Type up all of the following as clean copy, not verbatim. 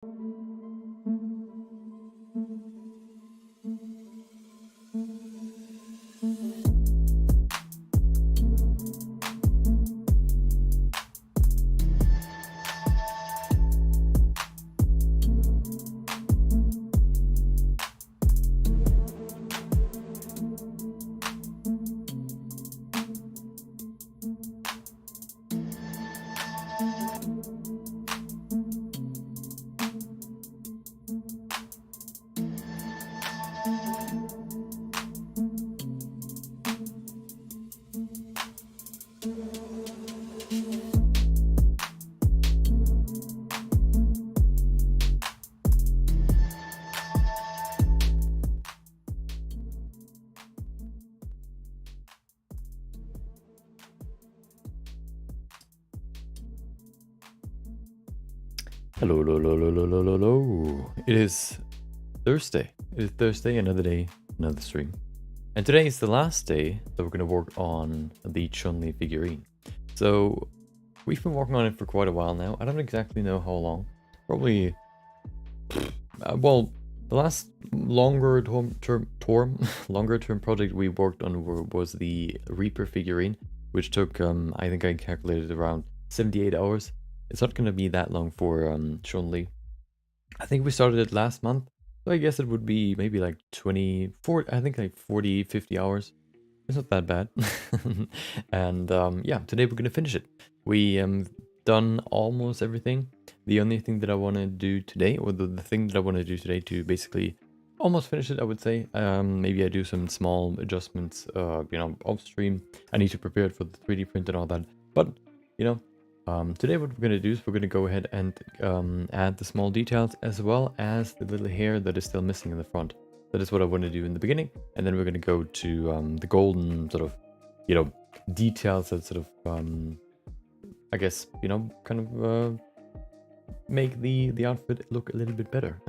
Hello, hello, hello, hello, hello, hello, hello. It is Thursday. It is Thursday, another day, another stream. And today is the last day that we're going to work on the Chun-Li figurine. So we've been working on it for quite a while now. I don't exactly know how long. Probably, well, the last longer term project we worked on was the Reaper figurine, which took, I think I calculated around 78 hours. It's not going to be that long for Chun-Li. I think we started it last month, so I guess it would be maybe like 24, I think like 40, 50 hours. It's not that bad. And yeah, today we're going to finish it. We done almost everything. The only thing that I want to do today, or the thing that I want to do today to basically almost finish it, I would say, maybe I do some small adjustments, you know, off stream. I need to prepare it for the 3D print and all that, but you know, today what we're going to do is we're going to go ahead and add the small details as well as the little hair that is still missing in the front. That is what I want to do in the beginning, and then we're going to go to the golden sort of, you know, details that sort of, I guess, you know, kind of make the outfit look a little bit better.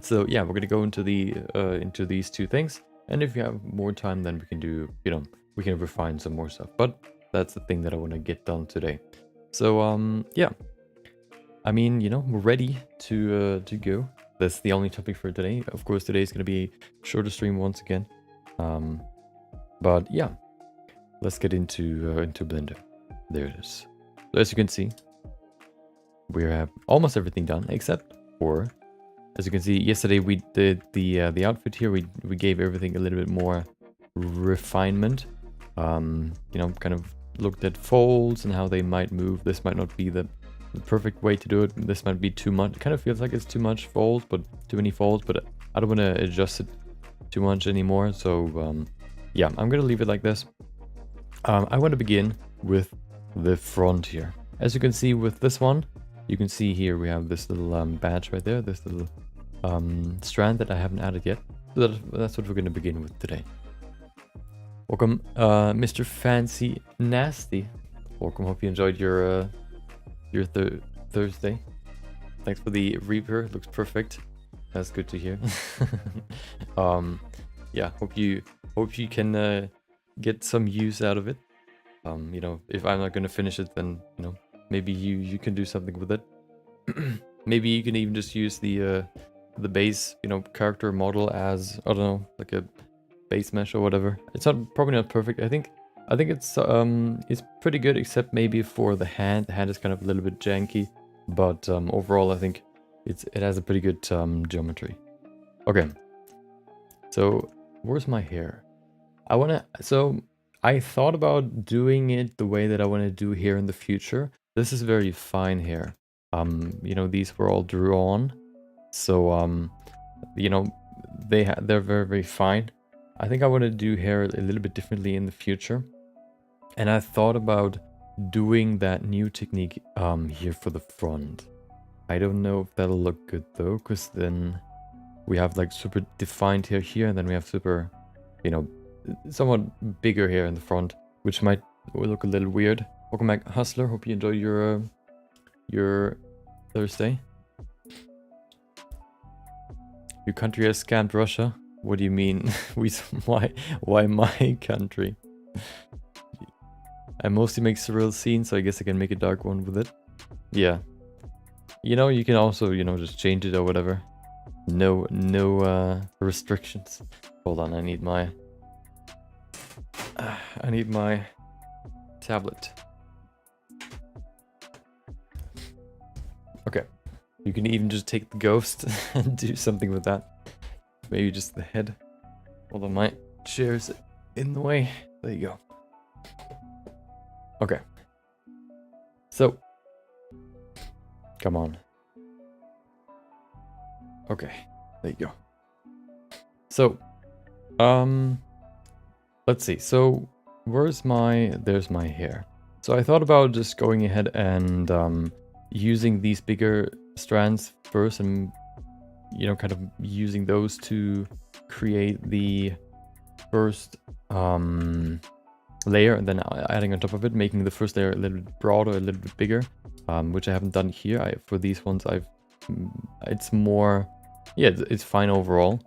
So yeah, we're going to go into the into these two things, and if you have more time, then we can do, you know, we can refine some more stuff. But that's the thing that I want to get done today. So yeah, I mean, you know, we're ready to go. That's the only topic for today. Of course, today is going to be shorter stream once again. But yeah, let's get into Blender. There it is. So as you can see, we have almost everything done except for, as you can see, yesterday we did the outfit here. We gave everything a little bit more refinement. You know, kind of looked at folds and how they might move. This might not be the perfect way to do it. This might be too much. It kind of feels like it's too much folds, but too many folds, but I don't want to adjust it too much anymore. So yeah, I'm going to leave it like this. I want to begin with the front here. As you can see with this one, you can see here we have this little badge right there, this little strand that I haven't added yet. So that's what we're going to begin with today. Welcome, Mr. Fancy Nasty. Welcome. Hope you enjoyed your Thursday. Thanks for the Reaper. Looks perfect. That's good to hear. Yeah. Hope you can get some use out of it. You know, if I'm not gonna finish it, then you know, maybe you can do something with it. Maybe you can even just use the base, you know, character model as, I don't know, like a base mesh or whatever. It's probably not perfect. I think it's pretty good, except maybe for the hand. The hand is kind of a little bit janky, but overall I think it has a pretty good geometry. Okay, so where's my hair? So I thought about doing it the way that I want to do hair in the future. This is very fine hair. You know, these were all drawn, so you know, they're very, very fine. I think I want to do hair a little bit differently in the future. And I thought about doing that new technique here for the front. I don't know if that'll look good though, because then we have like super defined hair here, and then we have super, you know, somewhat bigger hair in the front, which might look a little weird. Welcome back, Hustler. Hope you enjoyed your Thursday. Your country has scammed Russia. What do you mean? Why my country? I mostly make surreal scenes, so I guess I can make a dark one with it. Yeah. You know, you can also, you know, just change it or whatever. No restrictions. Hold on, I need my tablet. Okay. You can even just take the ghost and do something with that. Maybe just the head. Although my chair's in the way. There you go. Okay. So. Come on. Okay. There you go. So. Let's see. So, there's my hair. So I thought about just going ahead and using these bigger strands first and, you know, kind of using those to create the first layer, and then adding on top of it, making the first layer a little bit broader, a little bit bigger, which I haven't done here. For these ones, it's more, yeah, it's fine overall,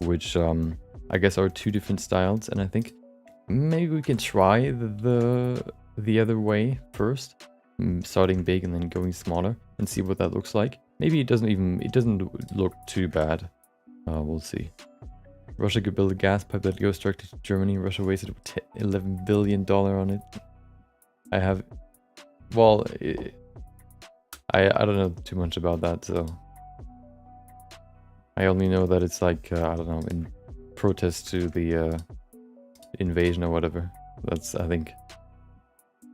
which I guess are two different styles, and I think maybe we can try the other way first, starting big and then going smaller, and see what that looks like. Maybe it doesn't look too bad. We'll see. Russia could build a gas pipe that goes directly to Germany. Russia wasted $11 billion on it. I don't know too much about that, so I only know that it's like I don't know, in protest to the invasion or whatever. That's, I think,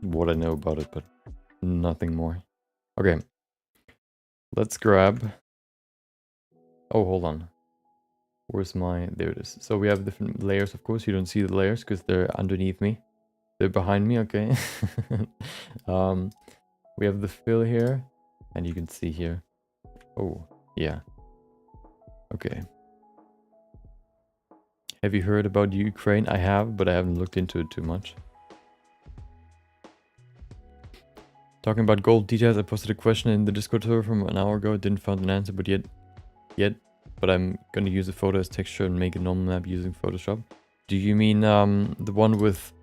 what I know about it, but nothing more. Okay, let's grab. Oh, hold on. Where's my... There it is. So we have different layers, of course. You don't see the layers because they're underneath me. They're behind me, okay. We have the fill here, and you can see here. Oh, yeah. Okay. Have you heard about Ukraine? I have, but I haven't looked into it too much. Talking about gold details, I posted a question in the Discord server from an hour ago. Didn't find an answer, but but I'm gonna use the photo as texture and make a normal map using Photoshop. Do you mean the one with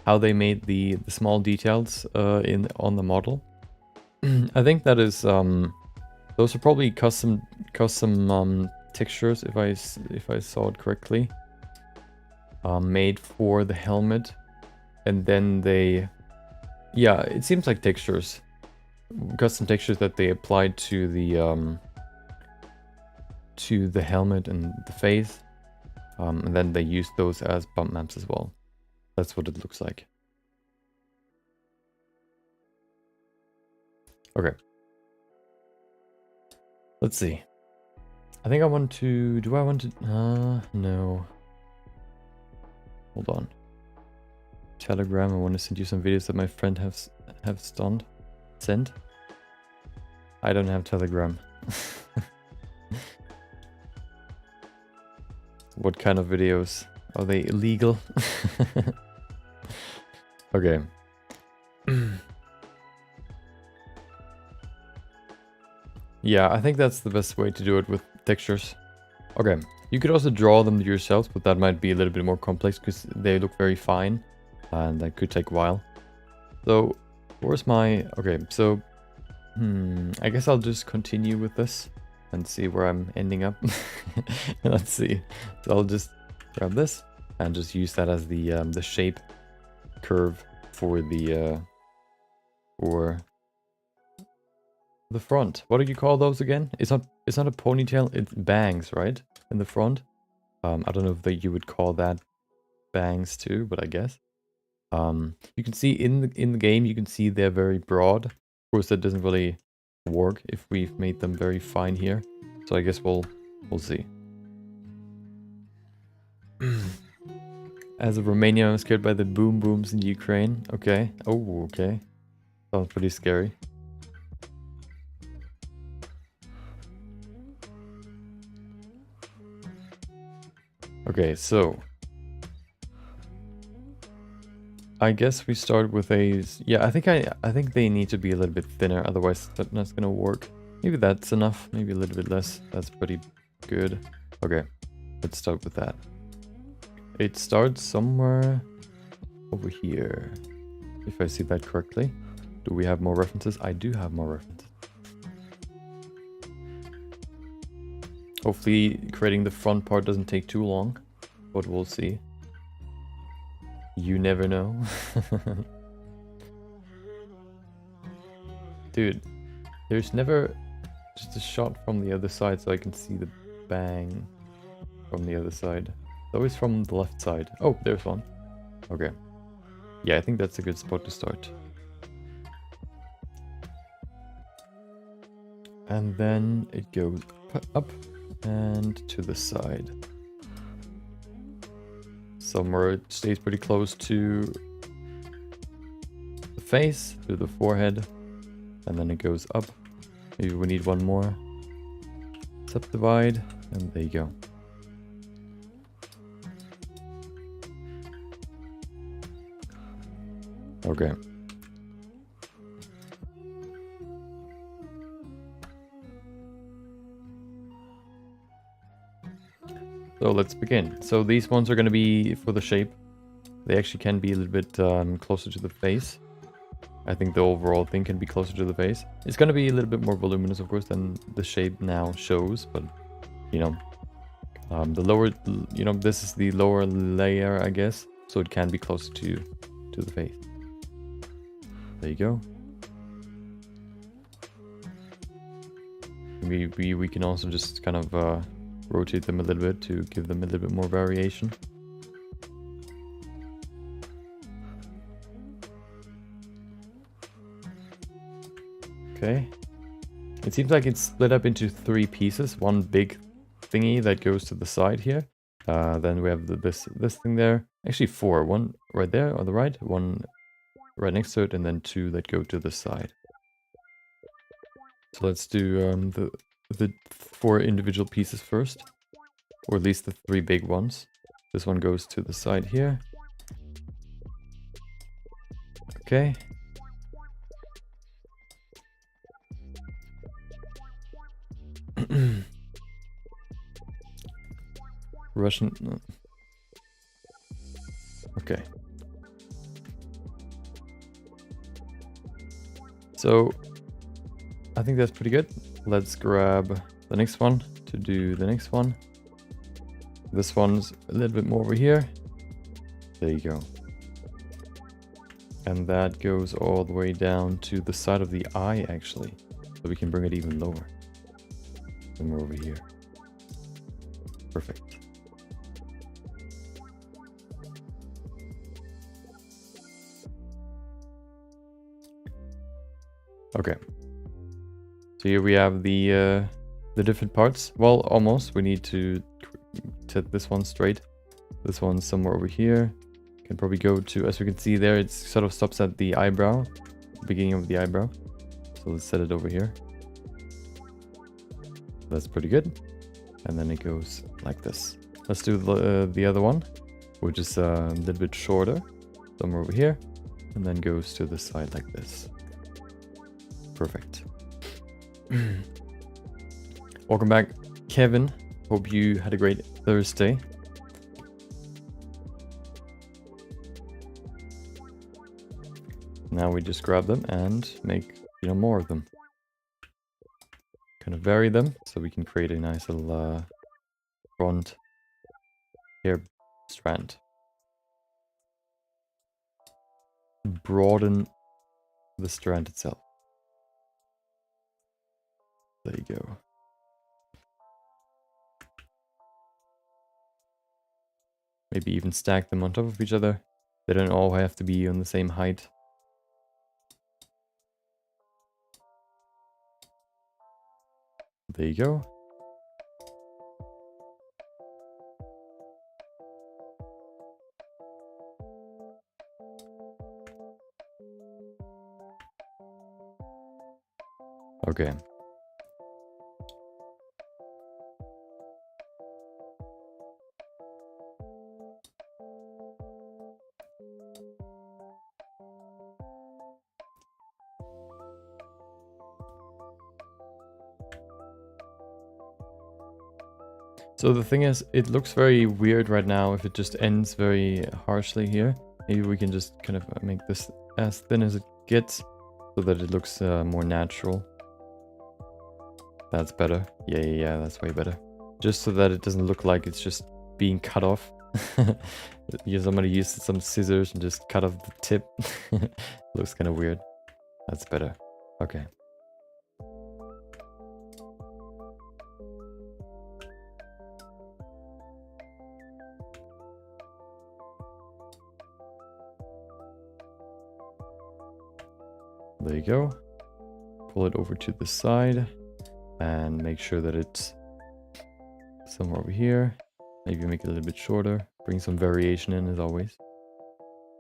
how they made the small details on the model? I think that is those are probably custom textures, if I saw it correctly. Made for the helmet, and then they, yeah, it seems like textures, custom textures that they applied to the helmet and the face, and then they used those as bump maps as well. That's what it looks like. Okay, let's see. I think I want to, do I want to, no. Hold on. Telegram, I want to send you some videos that my friend have sent. I don't have Telegram. What kind of videos? Are they illegal? Okay. Yeah, I think that's the best way to do it with textures. Okay, you could also draw them yourselves, but that might be a little bit more complex because they look very fine, and that could take a while. So, where's my... Okay, so... I guess I'll just continue with this and see where I'm ending up. Let's see. So I'll just grab this and just use that as the shape curve for the front. What do you call those again? It's not a ponytail, it's bangs, right? In the front. I don't know if you would call that bangs too, but I guess. You can see in the game, you can see they're very broad. Of course, that doesn't really work if we've made them very fine here. So I guess we'll see. As a Romanian, I'm scared by the boom booms in Ukraine. Okay. Oh, okay. Sounds pretty scary. Okay, so I guess we start with a... Yeah, I think they need to be a little bit thinner, otherwise that's not gonna work. Maybe that's enough, maybe a little bit less. That's pretty good. Okay, let's start with that. It starts somewhere over here, if I see that correctly. Do we have more references? I do have more references. Hopefully creating the front part doesn't take too long, but we'll see. You never know. Dude, there's never just a shot from the other side so I can see the bang from the other side. It's always from the left side. Oh, there's one. Okay. Yeah, I think that's a good spot to start. And then it goes up and to the side. Somewhere it stays pretty close to the face, to the forehead, and then it goes up. Maybe we need one more. Subdivide, and there you go. Okay. So let's begin. So these ones are going to be for the shape. They actually can be a little bit closer to the face. I think the overall thing can be closer to the face. It's going to be a little bit more voluminous, of course, than the shape now shows. But, you know, the lower, you know, this is the lower layer, I guess. So it can be closer to the face. There you go. We can also just kind of rotate them a little bit to give them a little bit more variation. Okay. It seems like it's split up into 3 pieces. One big thingy that goes to the side here. Then we have this thing there. Actually 4. One right there on the right. One right next to it. And then 2 that go to the side. So let's do the 4 individual pieces first. Or at least the 3 big ones. This one goes to the side here. Okay. Russian. Okay. So I think that's pretty good. Let's grab the next one to do the next one. This one's a little bit more over here. There you go. And that goes all the way down to the side of the eye, actually. So we can bring it even lower. Somewhere over here. Perfect. Okay. So here we have the different parts. Well, almost. We need to set this one straight. This one's somewhere over here. Can probably go to, as we can see there, it sort of stops at the eyebrow, beginning of the eyebrow. So let's set it over here. That's pretty good. And then it goes like this. Let's do the other one, which is a little bit shorter, somewhere over here, and then goes to the side like this. Perfect. Welcome back, Kevin. Hope you had a great Thursday. Now we just grab them and make, you know, more of them. Kind of vary them so we can create a nice little front hair strand. Broaden the strand itself. There you go. Maybe even stack them on top of each other. They don't all have to be on the same height. There you go. Okay. So the thing is, it looks very weird right now if it just ends very harshly here. Maybe we can just kind of make this as thin as it gets so that it looks more natural. That's better. Yeah, that's way better. just so that it doesn't look like it's just being cut off. Somebody used some scissors and just cut off the tip. Looks kind of weird. That's better. Okay. There you go. Pull it over to the side and make sure that it's somewhere over here. Maybe make it a little bit shorter. Bring some variation in as always.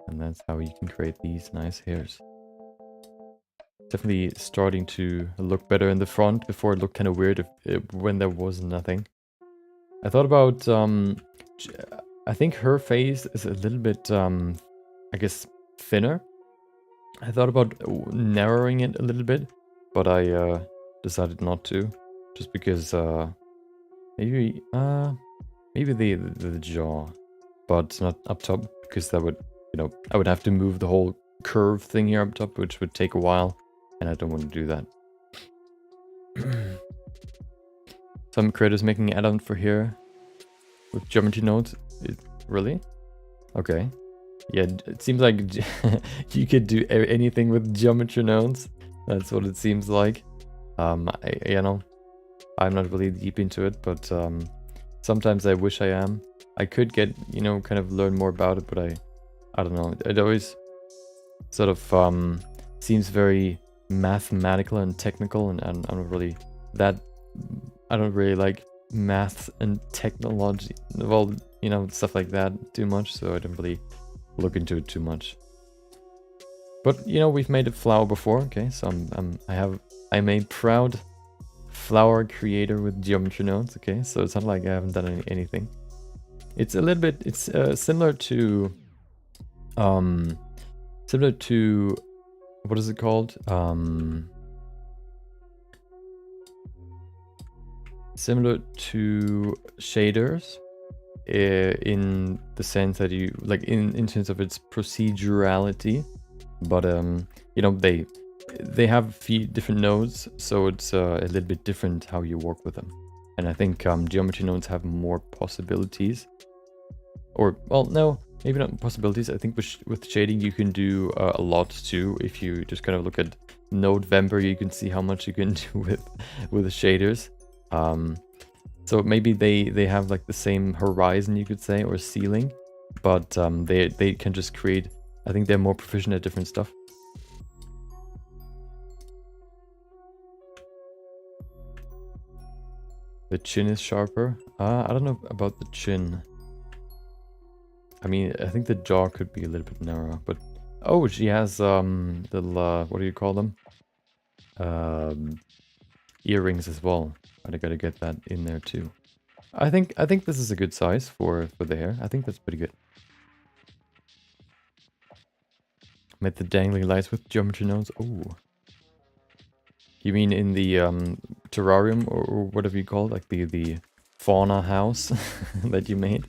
And that's how you can create these nice hairs. Definitely starting to look better in the front. Before it looked kind of weird when there was nothing. I thought about, I think her face is a little bit, I guess, thinner. I thought about narrowing it a little bit, but I decided not to, just because maybe the jaw, but not up top, because that would, you know, I would have to move the whole curve thing here up top, which would take a while, and I don't want to do that. Some creators making an add-on for here with geometry nodes. Really? Okay. Yeah, it seems like you could do anything with geometry nodes. That's what it seems like. You know, I'm not really deep into it, but sometimes I wish I am. I could get, you know, kind of learn more about it, but I don't know. It always sort of seems very mathematical and technical, and I'm not really that. I don't really like maths and technology. Well, you know, stuff like that too much, so I don't really look into it too much. But you know, we've made a flower before, okay? So I'm a proud flower creator with geometry nodes, okay? So it's not like I haven't done anything. It's a little bit, it's similar to what is it called? Similar to shaders. In the sense that you like in terms of its procedurality, but you know, they have a few different nodes, so it's a little bit different how you work with them. And I think geometry nodes have more possibilities, or well, no, maybe not possibilities. I think with shading you can do a lot too. If you just kind of look at Node Vember, you can see how much you can do with the shaders. So maybe they have like the same horizon, you could say, or ceiling, but they can just create. I think they're more proficient at different stuff. The chin is sharper. I don't know about the chin. I mean, I think the jaw could be a little bit narrower, but oh, she has little what do you call them? Earrings as well. I gotta get that in there too. I think this is a good size for the hair. I think that's pretty good. Made the dangling lights with geometry nodes. Oh, you mean in the terrarium or whatever you call it, like the fauna house that you made?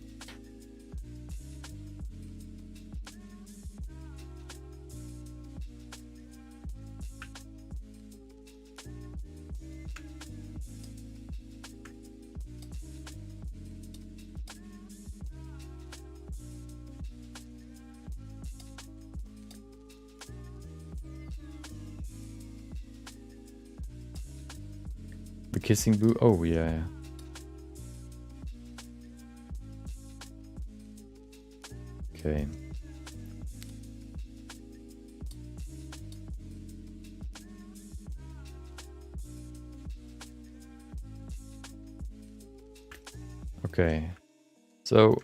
The kissing booth. Oh, yeah. Okay. Okay. So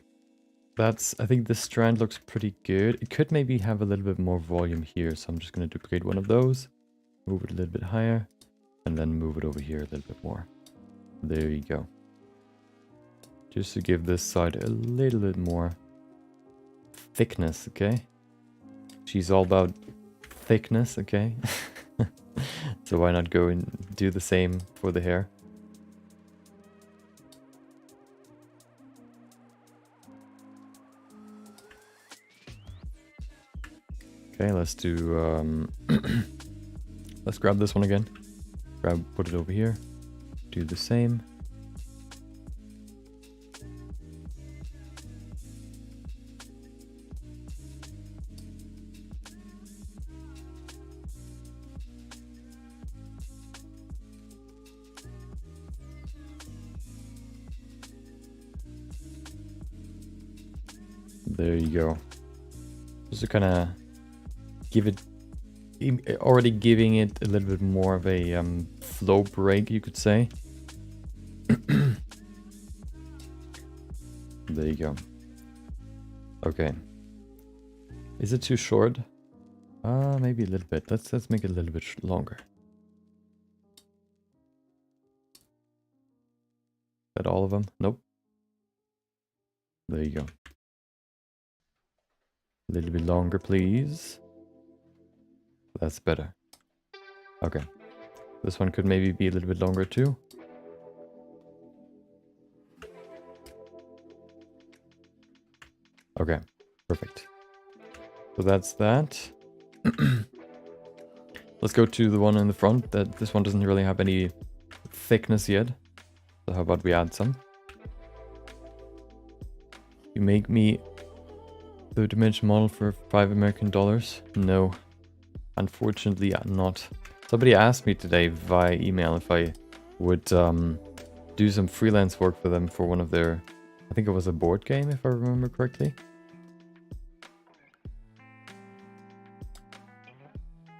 that's, I think this strand looks pretty good. It could maybe have a little bit more volume here. So I'm just going to duplicate one of those, move it a little bit higher, and then move it over here a little bit more. There you go. Just to give this side a little bit more thickness, okay? She's all about thickness, okay? So why not go and do the same for the hair? Okay, let's do let's grab this one again. Put it over here. Do the same. There you go. Just to kind of give it, already giving it a little bit more of a flow break, you could say. There you go. Okay. Is it too short? Maybe a little bit. Let's make it a little bit longer. Is that all of them? Nope. There you go. A little bit longer, please. That's better. Okay. This one could maybe be a little bit longer too. Okay, perfect. So that's that. Let's go to the one in the front. This one doesn't really have any thickness yet. So how about we add some? You make me the dimension model for $5 American? No, unfortunately not. Somebody asked me today via email if I would do some freelance work for them for one of their, I think it was a board game if I remember correctly.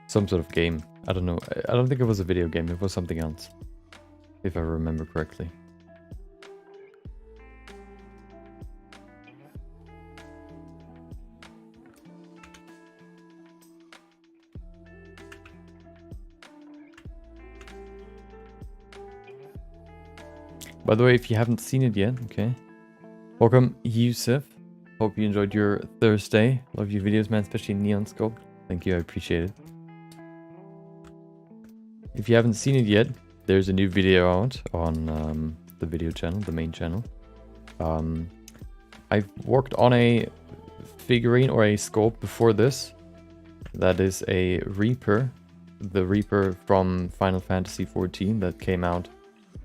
Some sort of game. I don't know. I don't think it was a video game. It was something else, if I remember correctly. By the way, if you haven't seen it yet, okay. Welcome, Yusuf. Hope you enjoyed your Thursday. Love your videos, man, especially Neon Sculpt. Thank you, I appreciate it. If you haven't seen it yet, there's a new video out on the video channel, the main channel. I've worked on a figurine or a sculpt before this. That is a Reaper. The Reaper from Final Fantasy XIV that came out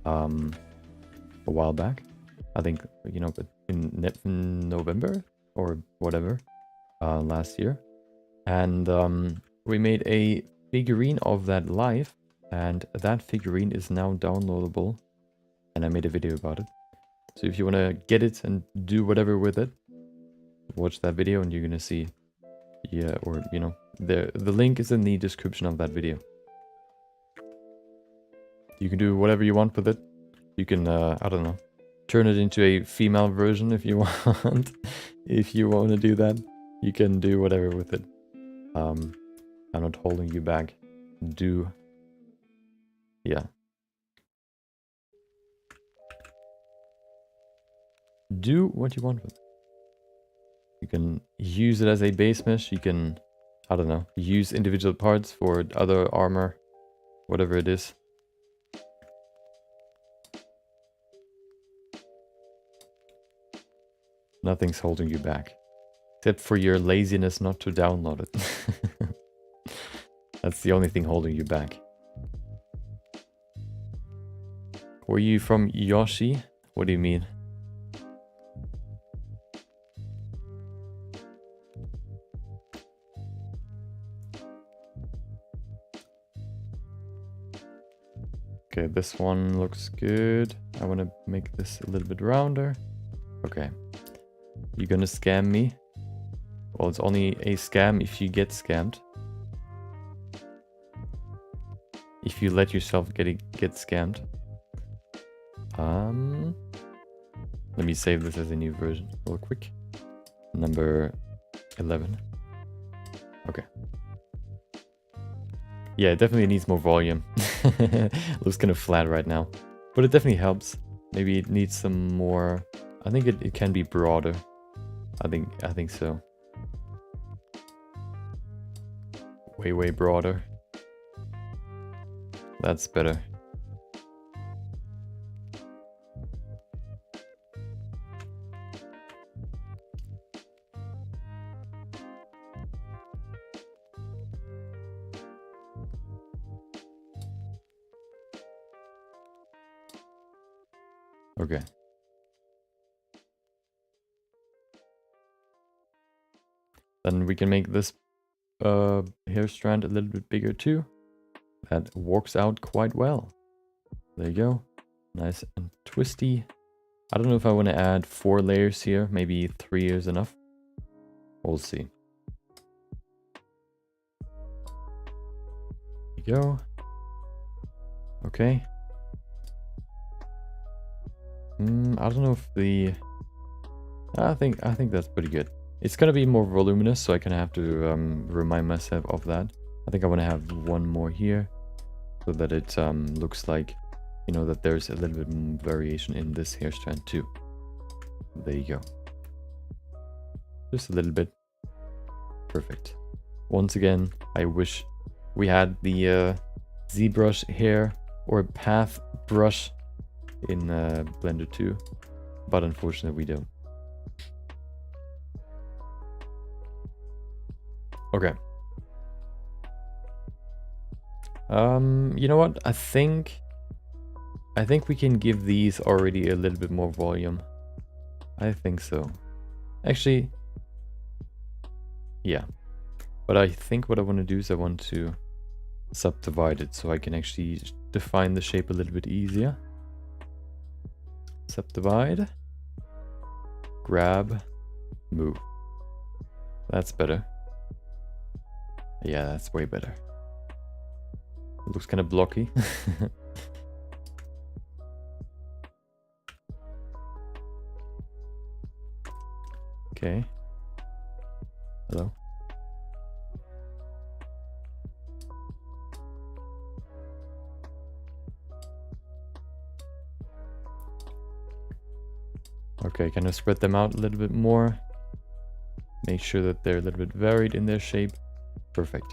a while back. I think, you know, in November or whatever last year. And we made a figurine of that live. And that figurine is now downloadable. And I made a video about it. So if you want to get it and do whatever with it, watch that video and you're going to see, yeah, or, you know, the link is in the description of that video. You can do whatever you want with it. You can, I don't know, turn it into a female version if you want. If you want to do that, you can do whatever with it. I'm not holding you back. Yeah. Do what you want with it. You can use it as a base mesh. You can, I don't know, use individual parts for other armor, whatever it is. Nothing's holding you back. Except for your laziness not to download it. That's the only thing holding you back. Were you from Yoshi? What do you mean? Okay, this one looks good. I want to make this a little bit rounder. Okay. You're gonna scam me? Well, it's only a scam if you get scammed. If you let yourself get scammed. Let me save this as a new version real quick. Number 11. Okay. Yeah, it definitely needs more volume. Looks kind of flat right now. But it definitely helps. Maybe it needs some more. I think it can be broader. I think so. Way broader. That's better. Okay. Then we can make this hair strand a little bit bigger too. That works out quite well. There you go. Nice and twisty. I don't know if I want to add 4 layers here. Maybe 3 is enough. We'll see. There you go. Okay. I don't know if the... I think that's pretty good. It's gonna be more voluminous, so I kind of have to remind myself of that. I think I want to have one more here, so that it looks like, you know, that there's a little bit more variation in this hair strand too. There you go. Just a little bit. Perfect. Once again, I wish we had the ZBrush hair or path brush in Blender 2, but unfortunately we don't. Okay. You know what? I think we can give these already a little bit more volume. I think so. Actually, yeah. But I think what I want to do is I want to subdivide it so I can actually define the shape a little bit easier. Subdivide. Grab. Move. That's better. Yeah, that's way better. It looks kind of blocky. Okay. Hello. Okay, kind of spread them out a little bit more. Make sure that they're a little bit varied in their shape. Perfect.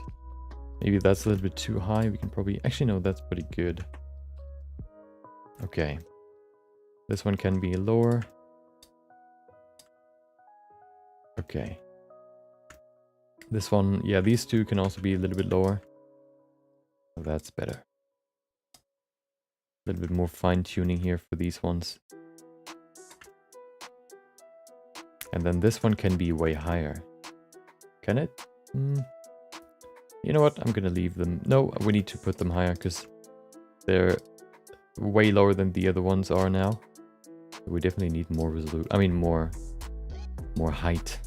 Maybe that's a little bit too high. We can probably... Actually, no, that's pretty good. Okay. This one can be lower. Okay. This one... Yeah, these two can also be a little bit lower. That's better. A little bit more fine-tuning here for these ones. And then this one can be way higher. Can it? You know what? I'm gonna leave them. No, we need to put them higher because they're way lower than the other ones are now. We definitely need more resolution. I mean, more height.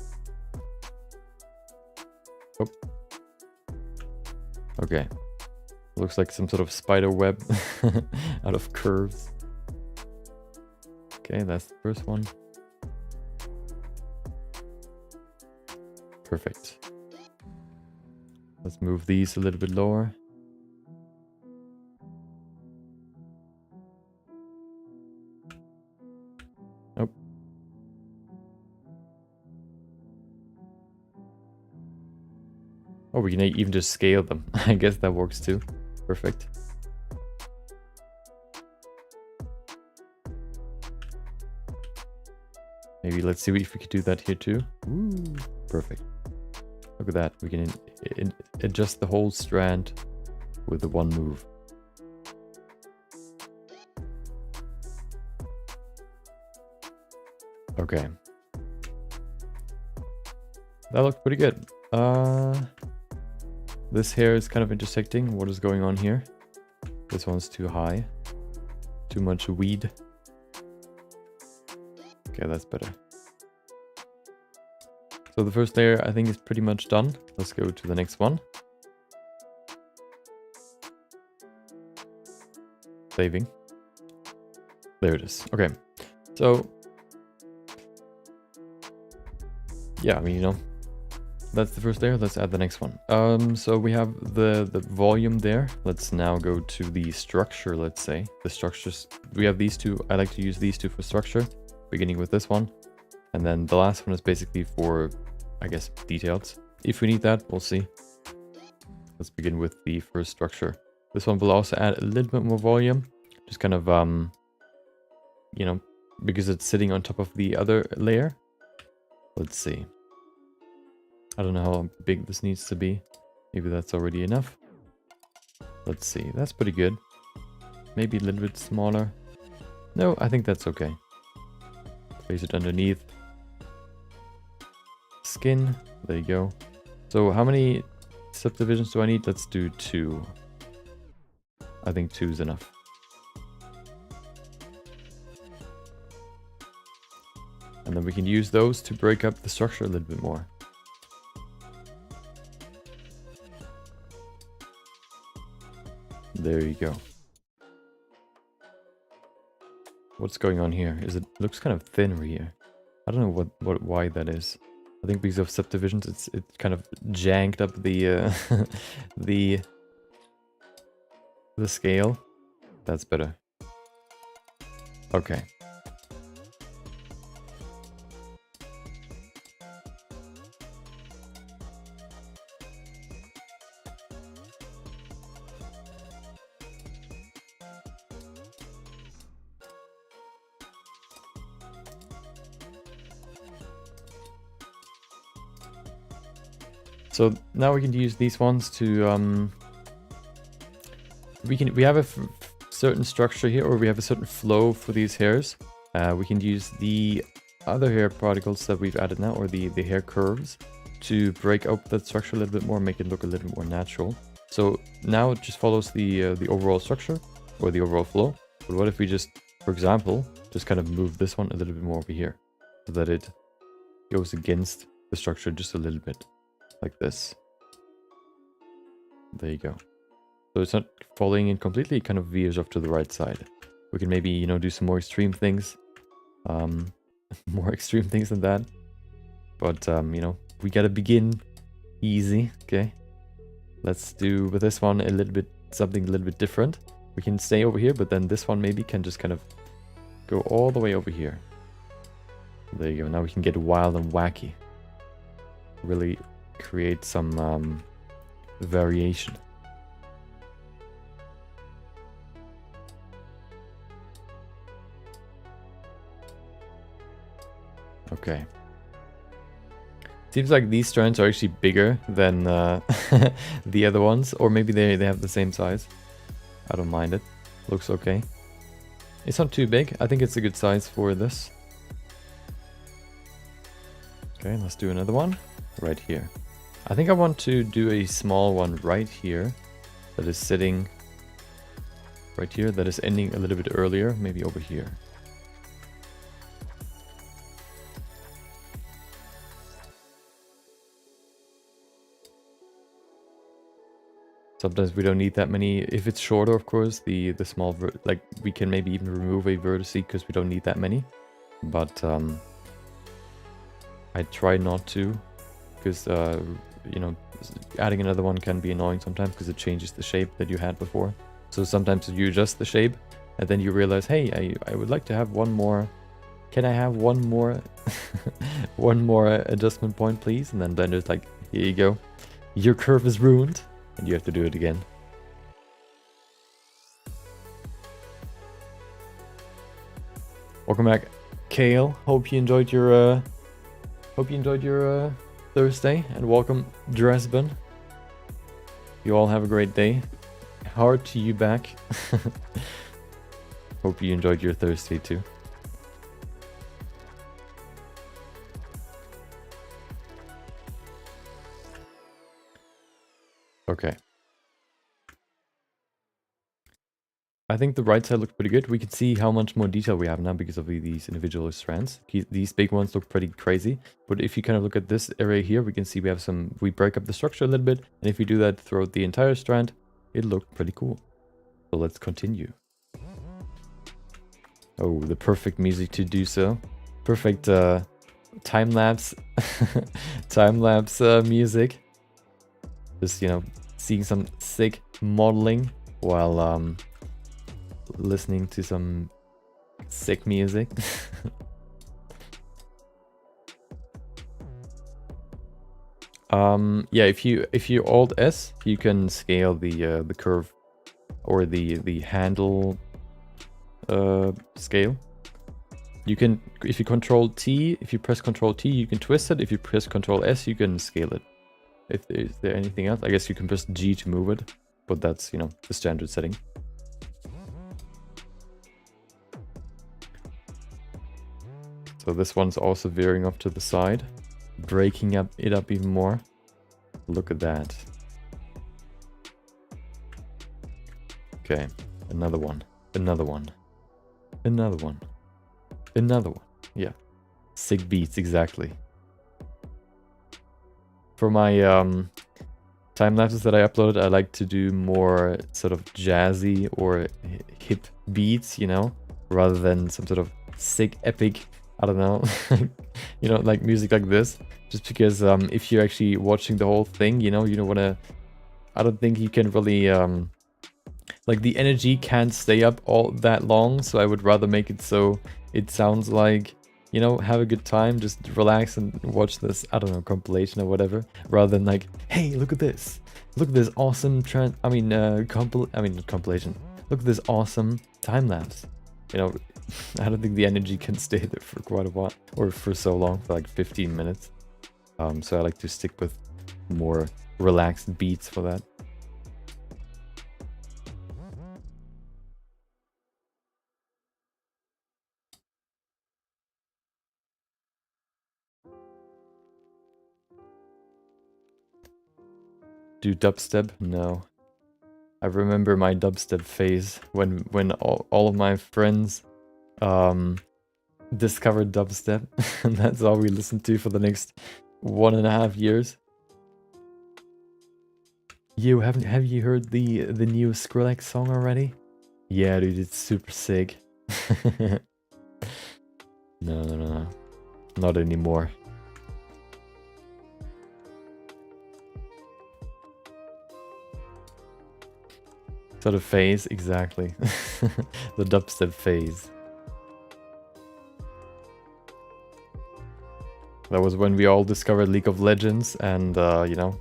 Oh. Okay. Looks like some sort of spider web out of curves. Okay, that's the first one. Perfect. Let's move these a little bit lower. Nope. Oh, we can even just scale them. I guess that works too. Perfect. Maybe let's see if we could do that here too. Ooh, perfect. Look at that. We can adjust the whole strand with the one move. Okay. That looked pretty good. This hair is kind of intersecting. What is going on here? This one's too high. Too much weed. Okay, that's better. So the first layer I think is pretty much done. Let's go to the next one. Saving. There it is. Okay. So yeah, I mean, you know, that's the first layer. Let's add the next one. So we have the volume there. Let's now go to the structure, let's say. The structures, we have these two. I like to use these two for structure, beginning with this one. And then the last one is basically for, I guess, details. If we need that, we'll see. Let's begin with the first structure. This one will also add a little bit more volume. Just kind of, you know, because it's sitting on top of the other layer. Let's see. I don't know how big this needs to be. Maybe that's already enough. Let's see. That's pretty good. Maybe a little bit smaller. No, I think that's okay. Place it underneath. Skin. There you go. So how many subdivisions do I need? Let's do 2. I think 2 is enough. And then we can use those to break up the structure a little bit more. There you go. What's going on here? It looks kind of thinner here. I don't know why that is. I think because of subdivisions, it kind of janked up the the scale. That's better. Okay. So now we can use these ones to we have a certain structure here, or we have a certain flow for these hairs. We can use the other hair particles that we've added now, or the hair curves, to break up that structure a little bit more, make it look a little more natural. So now it just follows the overall structure or the overall flow. But what if we just, for example, just kind of move this one a little bit more over here, so that it goes against the structure just a little bit, like this. There you go. So it's not falling in completely, it kind of veers off to the right side. We can maybe, you know, do some more extreme things. More extreme things than that. But, you know, we gotta begin easy, okay? Let's do with this one a little bit, something a little bit different. We can stay over here, but then this one maybe can just kind of go all the way over here. There you go. Now we can get wild and wacky. Really create some variation. Okay. Seems like these strands are actually bigger than the other ones, or maybe they have the same size. I don't mind it. Looks okay. It's not too big. I think it's a good size for this. Okay, let's do another one right here. I think I want to do a small one right here that is sitting right here, that is ending a little bit earlier, maybe over here. Sometimes we don't need that many. If it's shorter, of course, the small, like we can maybe even remove a vertex because we don't need that many. But I try not to, because you know, adding another one can be annoying sometimes because it changes the shape that you had before. So sometimes you adjust the shape and then you realize, hey, I would like to have one more. Can I have one more one more adjustment point, please? And then it's like, here you go. Your curve is ruined. And you have to do it again. Welcome back, Kale. Hope you enjoyed your Thursday, and welcome, Dresben. You all have a great day. Hard to you back. Hope you enjoyed your Thursday too. Okay. I think the right side looks pretty good. We can see how much more detail we have now because of these individual strands. These big ones look pretty crazy. But if you kind of look at this area here, we can see we have we break up the structure a little bit. And if we do that throughout the entire strand, it looked pretty cool. So let's continue. Oh, the perfect music to do so. Perfect time-lapse time-lapse music. Just, you know, seeing some sick modeling while listening to some sick music. Yeah, if you Alt S, you can scale the curve or the handle scale. You can, if you Control T, if you press Control T, you can twist it. If you press Control S, you can scale it. Is there anything else? I guess you can press G to move it, but that's, you know, the standard setting. So this one's also veering off to the side, breaking it up even more. Look at that. Okay, another one, another one, another one, another one. Yeah, sick beats, exactly. For my time lapses that I uploaded, I like to do more sort of jazzy or hip beats, you know, rather than some sort of sick epic, I don't know, you know, like music like this. Just because if you're actually watching the whole thing, you know, you don't want to, I don't think you can really, like the energy can't stay up all that long. So I would rather make it so it sounds like, you know, have a good time, just relax and watch this, I don't know, compilation or whatever, rather than like, hey, look at this. Look at this awesome compilation. Look at this awesome time lapse. You know, I don't think the energy can stay there for quite a while, or for so long, for like 15 minutes. So I like to stick with more relaxed beats for that. Do dubstep? No. I remember my dubstep phase when all of my friends discovered dubstep, and that's all we listened to for the next 1.5 years. You have you heard the new Skrillex song already? Yeah, dude, it's super sick. No, not anymore. Sort of phase, exactly. The dubstep phase. That was when we all discovered League of Legends, and you know,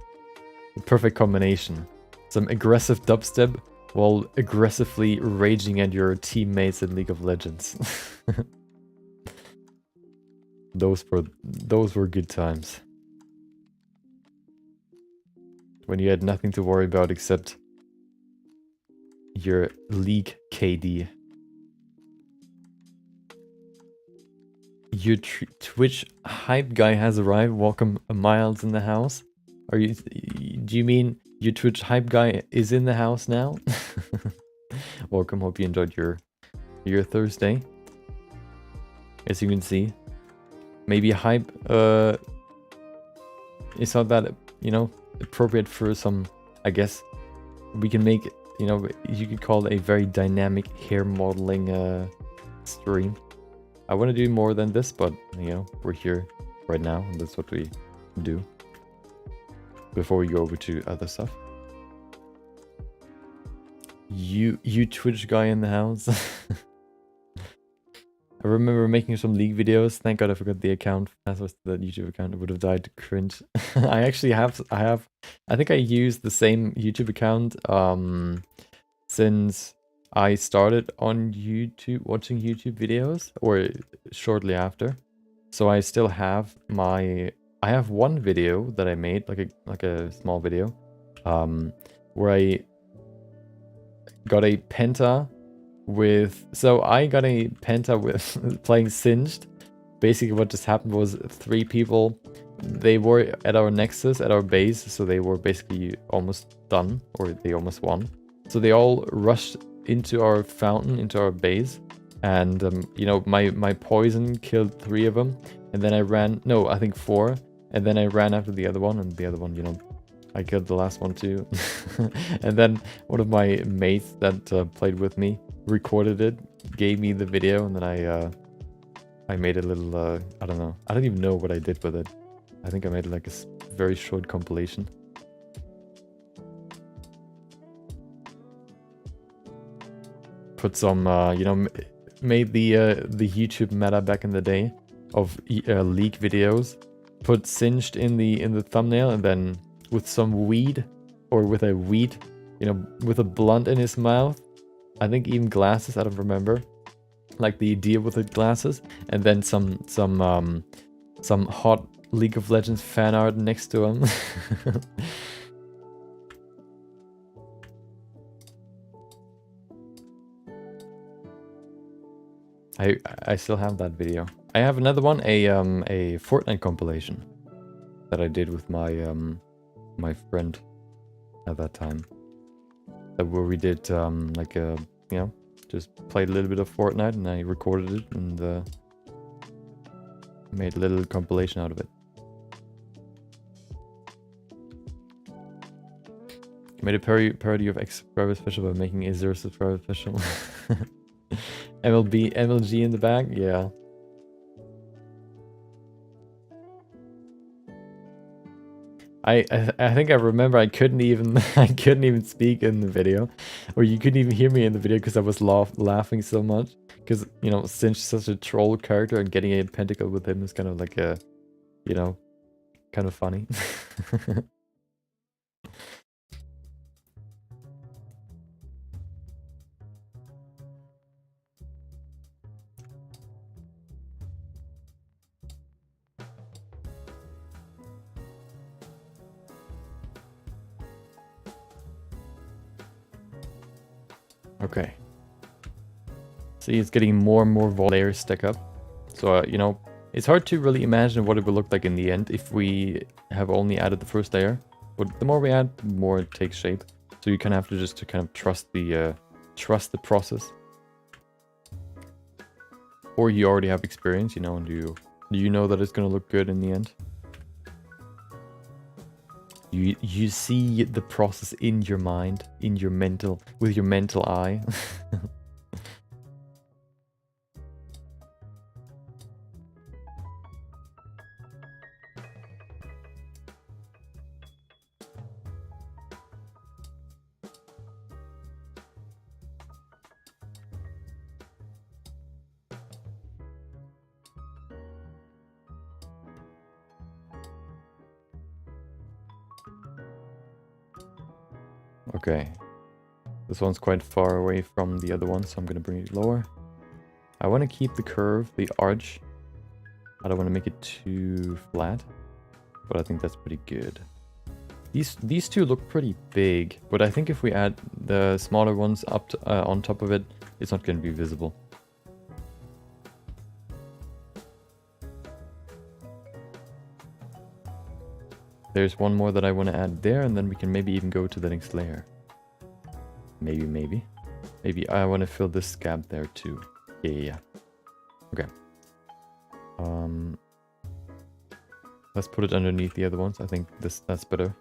the perfect combination. Some aggressive dubstep while aggressively raging at your teammates in League of Legends. Those were good times. When you had nothing to worry about except your League KD. Your Twitch hype guy has arrived. Welcome, Miles in the house. Are you? Do you mean your Twitch hype guy is in the house now? Welcome. Hope you enjoyed your Thursday. As you can see, maybe hype is not that, you know, appropriate for some. I guess we can make, you know, you could call it a very dynamic hair modeling stream. I want to do more than this, but you know, we're here right now, and that's what we do before we go over to other stuff. You Twitch guy in the house. I remember making some League videos. Thank God I forgot the account. As was the YouTube account, it would have died to cringe. I actually have. I think I used the same YouTube account since I started on YouTube, watching YouTube videos, or shortly after. So I still have I have one video that I made, like a small video, where I got a penta with, so I got a penta with playing Singed. Basically what just happened was 3 people, they were at our nexus, at our base, so they were basically almost done, or they almost won. So they all rushed into our fountain, into our base, and you know, my poison killed 3 of them, and then I ran, no, I think 4, and then I ran after the other one, and the other one, you know, I killed the last one too. And then one of my mates that played with me recorded it, gave me the video, and then I made a little, I don't know, I don't even know what I did with it. I think I made like a very short compilation. Put some, you know, made the YouTube meta back in the day of League videos. Put Singed in the thumbnail, and then with some weed, or with a weed, you know, with a blunt in his mouth. I think even glasses, I don't remember. Like the idea with the glasses, and then some hot League of Legends fan art next to him. I still have that video. I have another one, a Fortnite compilation that I did with my my friend at that time. Where we did like a, you know, just played a little bit of Fortnite, and I recorded it and made a little compilation out of it. Made a parody of X subscriber special by making a 0 subscriber special. MLG in the back, yeah. I think I remember I couldn't even speak in the video, or you couldn't even hear me in the video because I was laughing so much. Because you know, since such a troll character and getting a pentacle with him is kind of like a, you know, kind of funny. Okay. See, it's getting more and more layers stack up. So, you know, it's hard to really imagine what it will look like in the end if we have only added the first layer. But the more we add, the more it takes shape. So you kind of have to just kind of trust the process. Or you already have experience, you know, and do you know that it's going to look good in the end? You see the process in your mind, with your mental eye. Okay, this one's quite far away from the other one, so I'm gonna bring it lower. I want to keep the curve, the arch. I don't want to make it too flat, but I think that's pretty good. These two look pretty big, but I think if we add the smaller ones up to, on top of it, it's not going to be visible. There's one more that I want to add there, and then we can maybe even go to the next layer. Maybe I want to fill this gap there too. Yeah. Okay. Let's put it underneath the other ones. I think that's better.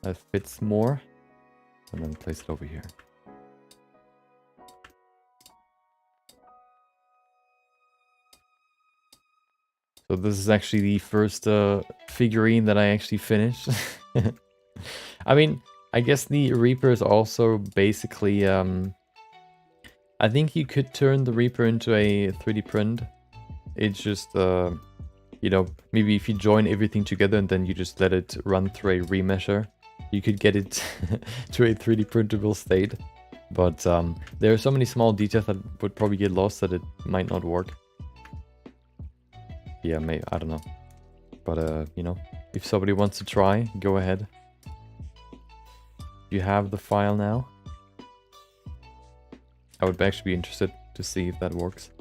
That fits more. And then place it over here. So this is actually the first figurine that I actually finished. I mean, I guess the Reaper is also basically... I think you could turn the Reaper into a 3D print. It's just, you know, maybe if you join everything together and then you just let it run through a remesher, you could get it to a 3D printable state. But there are so many small details that would probably get lost that it might not work. Yeah, maybe, I don't know. But, you know, if somebody wants to try, go ahead. You have the file now. I would actually be interested to see if that works.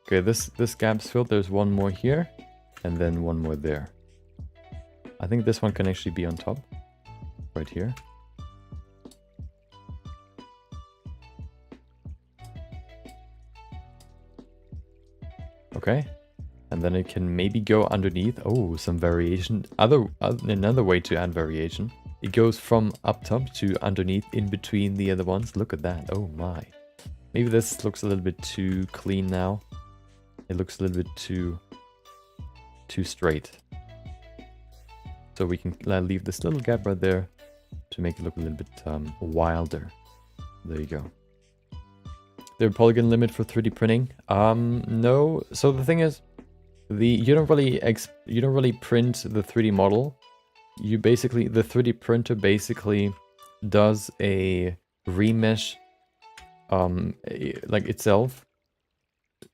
Okay, this gap's filled. There's one more here, and then one more there. I think this one can actually be on top, right here. Okay, and then it can maybe go underneath. Oh, some variation. Another way to add variation. It goes from up top to underneath in between the other ones. Look at that. Oh my. Maybe this looks a little bit too clean now. It looks a little bit too straight. So we can leave this little gap right there to make it look a little bit wilder. There you go. The polygon limit for 3D printing? No. So the thing is, you don't really print the 3D model. You basically, the 3D printer basically does a remesh, like itself.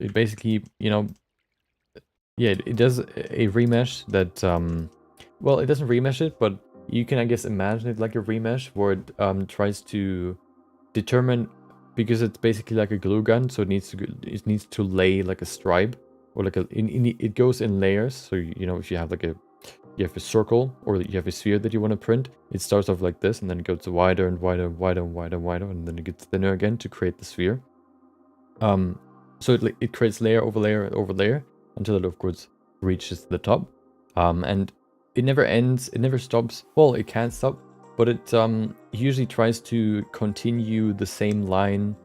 It basically, you know, yeah, it does a remesh that, well, it doesn't remesh it, but you can, I guess, imagine it like a remesh where it tries to determine, because it's basically like a glue gun, so it needs to lay like a stripe, or like it goes in layers. So you know, if you have like you have a circle or you have a sphere that you want to print, it starts off like this, and then it goes wider and wider and wider and wider and wider, and then it gets thinner again to create the sphere. So it creates layer over layer over layer until it, of course, reaches the top. And it never ends, it never stops. Well, it can stop, but it usually tries to continue the same line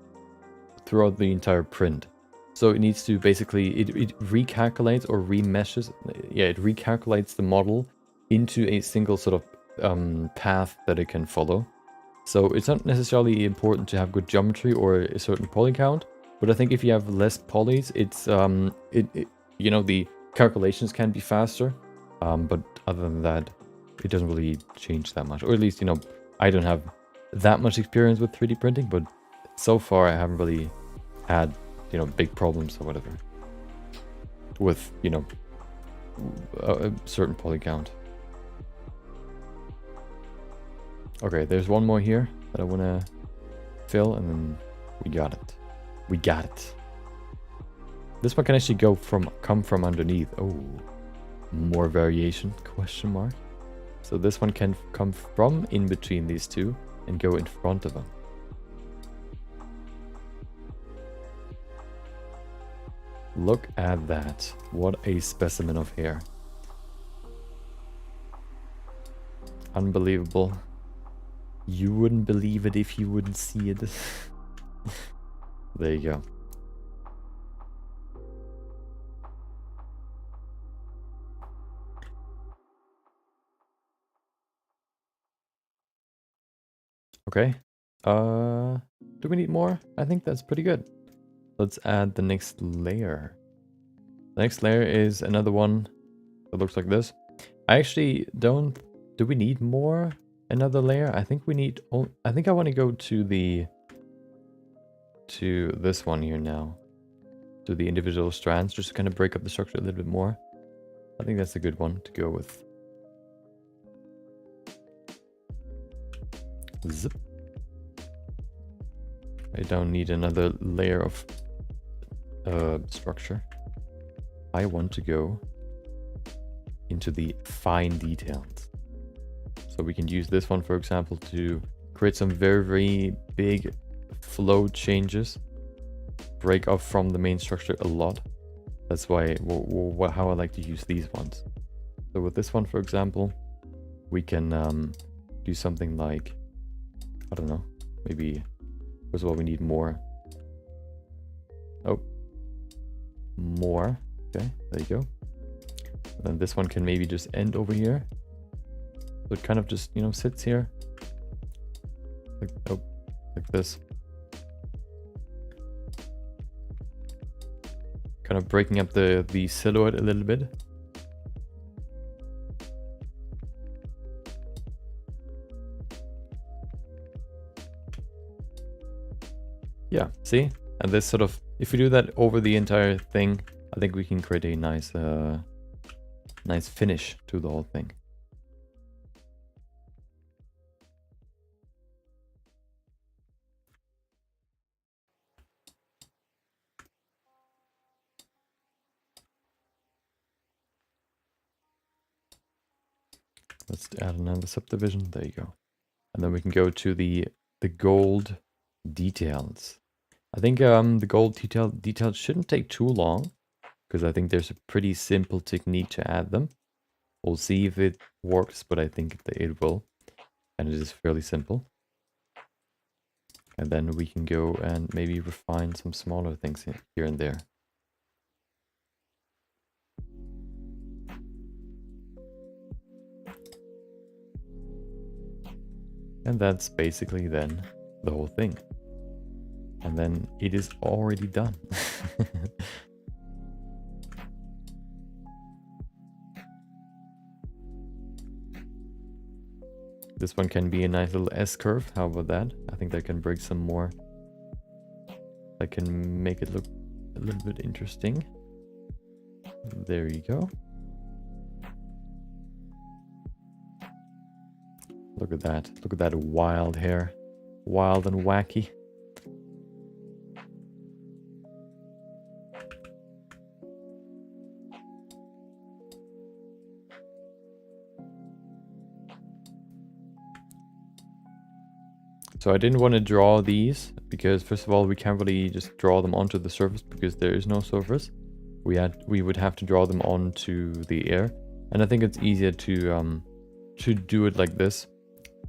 throughout the entire print. So it needs to basically, it recalculates or remeshes, yeah, it recalculates the model into a single sort of path that it can follow. So it's not necessarily important to have good geometry or a certain poly count, but I think if you have less polys, it's you know, the calculations can be faster. But other than that, it doesn't really change that much. Or at least, you know, I don't have that much experience with 3D printing, but so far I haven't really had, you know, big problems or whatever with, you know, a certain poly count. Okay, there's one more here that I want to fill, and then we got it. We got it. This one can actually come from underneath. Oh, more variation, question mark. So this one can come from in between these two and go in front of them. Look at that. What a specimen of hair. Unbelievable. You wouldn't believe it if you wouldn't see it. There you go. Okay. Do we need more? I think that's pretty good. Let's add the next layer. The next layer is another one that looks like this. I actually don't... Do we need more? Another layer? I think we need... I think I want to go to the... to this one here now. To the individual strands, just to kind of break up the structure a little bit more. I think that's a good one to go with. Zip. I don't need another layer of structure. I want to go into the fine details. So we can use this one, for example, to create some very, very big flow changes. Break off from the main structure a lot. That's why how I like to use these ones. So with this one, for example, we can do something like, I don't know, maybe, first of all, we need more. Oh, more. Okay, there you go. And then this one can maybe just end over here. So it kind of just, you know, sits here. Like, oh, like this. Kind of breaking up the silhouette a little bit. Yeah, see? And this sort of, if we do that over the entire thing, I think we can create a nice nice finish to the whole thing. Let's add another subdivision. There you go. And then we can go to the gold details. I think the gold details shouldn't take too long, because I think there's a pretty simple technique to add them. We'll see if it works, but I think it will. And it is fairly simple. And then we can go and maybe refine some smaller things here and there. And that's basically then the whole thing. And then it is already done. This one can be a nice little S-curve. How about that? I think that can break some more. That can make it look a little bit interesting. There you go. Look at that. Look at that wild hair. Wild and wacky. So I didn't want to draw these because, first of all, we can't really just draw them onto the surface because there is no surface. we would have to draw them onto the air, and I think it's easier to do it like this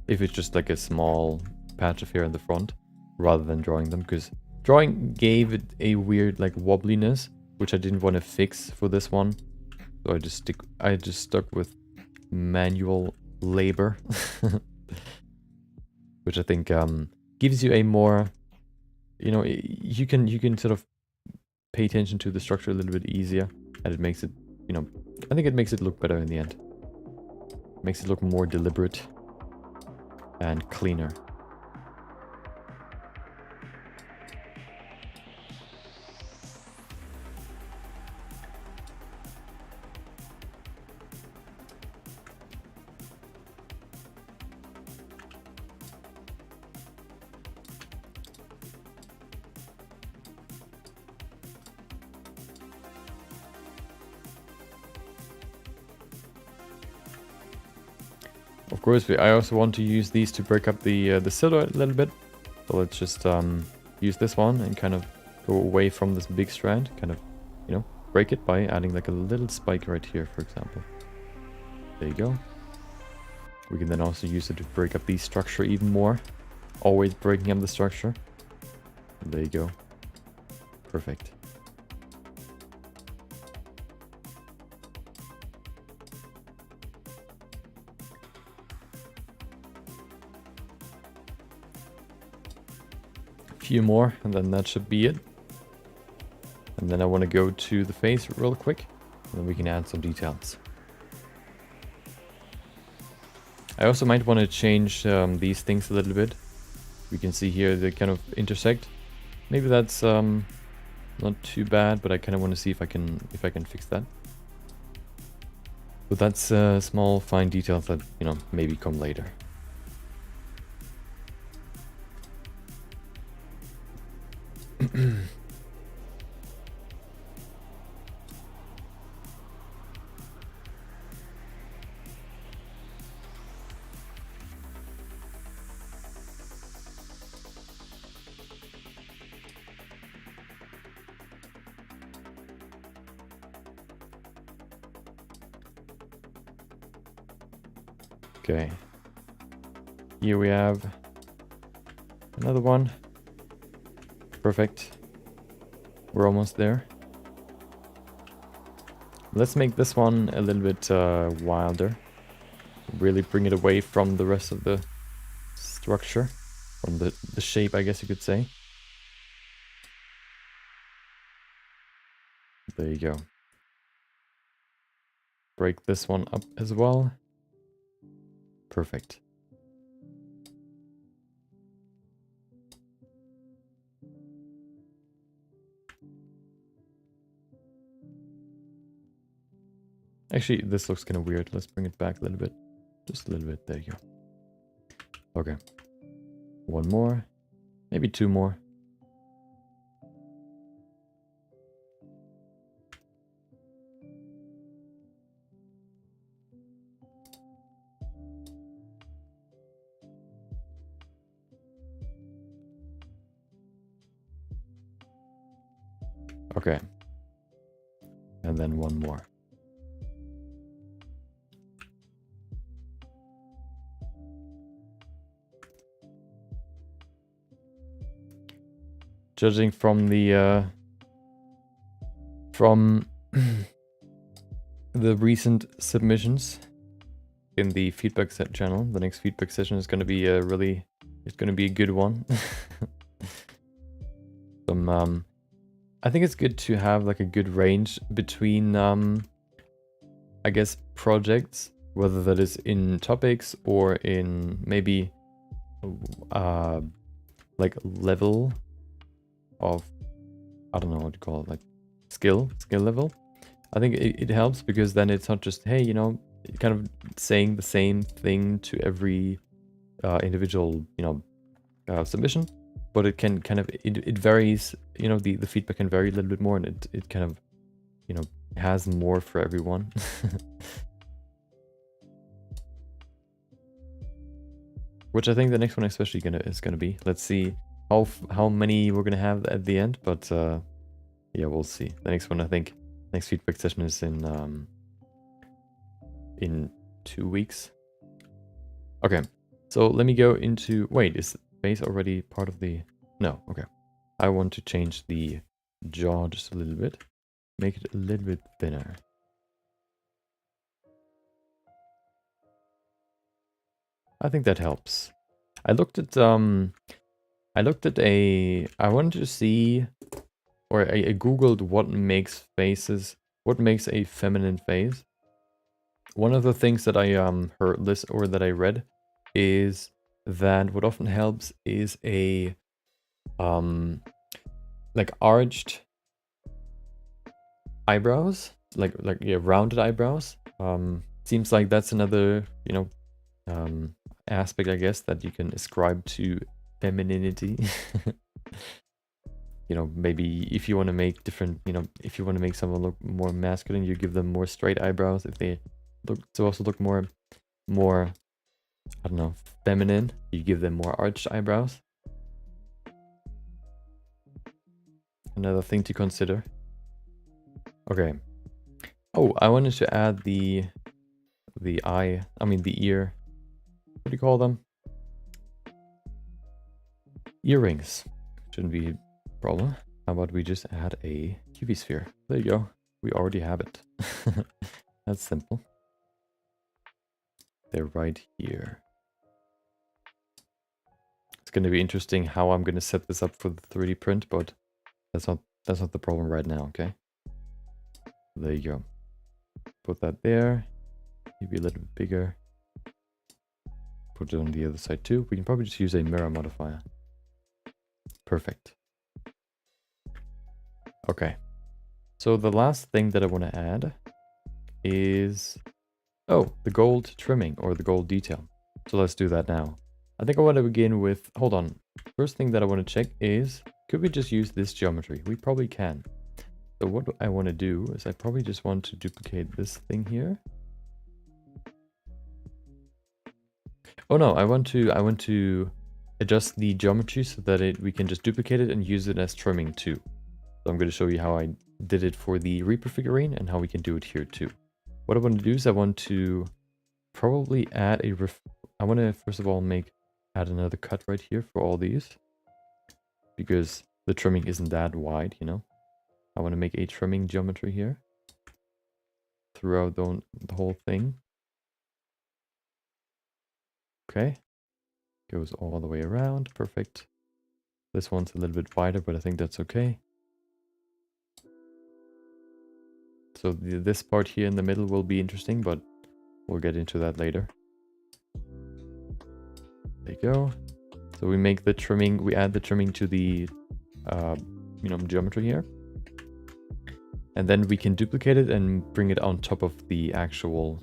if it's just like a small patch of hair in the front rather than drawing them, because drawing gave it a weird like wobbliness which I didn't want to fix for this one, so I just stuck with manual labor which I think gives you a more, you know, you can sort of pay attention to the structure a little bit easier, and it makes it, you know, I think it makes it look better in the end. Makes it look more deliberate and cleaner. Of course, I also want to use these to break up the silhouette a little bit. So let's just use this one and kind of go away from this big strand, kind of, you know, break it by adding like a little spike right here, for example. There you go. We can then also use it to break up the structure even more. Always breaking up the structure. There you go. Perfect. Few more, and then that should be it. And then I want to go to the face real quick, and then we can add some details. I also might want to change these things a little bit. We can see here they kind of intersect. Maybe that's not too bad, but I kind of want to see if I can fix that. But that's small fine details that, you know, maybe come later. Okay. Here we have another one. Perfect. We're almost there. Let's make this one a little bit wilder. Really bring it away from the rest of the structure. From the shape, I guess you could say. There you go. Break this one up as well. Perfect. Actually, this looks kind of weird. Let's bring it back a little bit. Just a little bit. There you go. Okay. One more. Maybe two more. Okay. And then one more. Judging from the the recent submissions in the feedback set channel, the next feedback session is going to be it's going to be a good one. I think it's good to have like a good range between I guess projects, whether that is in topics or in maybe like level of, I don't know what to call it, like skill level. I think it helps because then it's not just, hey, you know, kind of saying the same thing to every individual, you know, submission, but it can kind of, it varies, you know, the feedback can vary a little bit more, and it kind of, you know, has more for everyone. Which I think the next one especially is gonna be. Let's see how many we're gonna have at the end, but yeah, we'll see. The next one I think Next feedback session is in 2 weeks. Okay, so let me go into... Wait, is the face already part of the... No, okay. I want to change the jaw just a little bit. Make it a little bit thinner. I think that helps. I wanted to see, or I googled what makes a feminine face. One of the things that I that I read is that what often helps is a like arched eyebrows, like rounded eyebrows. Seems like that's another, aspect, I guess, that you can ascribe to femininity. Maybe if you want to make different, if you want to make someone look more masculine, you give them more straight eyebrows. If they look more, I don't know, feminine, you give them more arched eyebrows. Another thing to consider. Okay. Oh, I wanted to add the ear. What do you call them? Earrings. Shouldn't be a problem. How about we just add a UV sphere? There you go. We already have it. That's simple. They're right here. It's going to be interesting how I'm going to set this up for the 3D print, but that's not the problem right now, okay? There you go. Put that there. Maybe a little bit bigger. Put it on the other side too. We can probably just use a mirror modifier. Perfect. Okay. So the last thing that I want to add is, the gold trimming or the gold detail. So let's do that now. I think I want to begin with, hold on. First thing that I want to check is, could we just use this geometry? We probably can. So what I want to do is I probably just want to duplicate this thing here. Oh no, I want to adjust the geometry so that we can just duplicate it and use it as trimming too. So I'm going to show you how I did it for the Reaper figurine and how we can do it here too. What I want to do is I want to probably add I want to first of all add another cut right here for all these, because the trimming isn't that wide, I want to make a trimming geometry here throughout the whole thing. Okay, goes all the way around. Perfect. This one's a little bit wider, but I think that's okay. So this part here in the middle will be interesting, but we'll get into that later. There you go. So we make the trimming, we add the trimming to the geometry here. And then we can duplicate it and bring it on top of the actual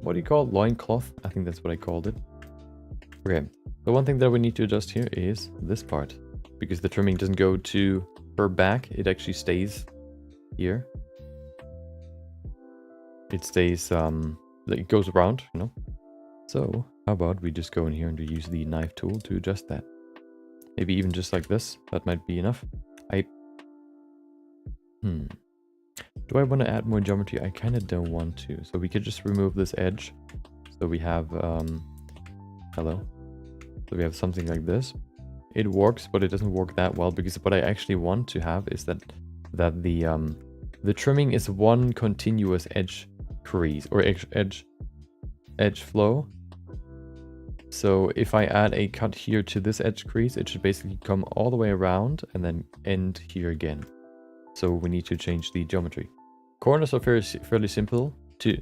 what do you call it? Loincloth? I think that's what I called it. Okay, the one thing that we need to adjust here is this part, because the trimming doesn't go to her back, it actually stays here. It stays, it goes around, So, how about we just go in here and use the knife tool to adjust that. Maybe even just like this, that might be enough. Do I want to add more geometry? I kind of don't want to. So we could just remove this edge. So we have, hello. So we have something like this. It works, but it doesn't work that well, because what I actually want to have is that the trimming is one continuous edge crease or edge flow. So if I add a cut here to this edge crease, it should basically come all the way around and then end here again. So we need to change the geometry. Corners are fairly simple to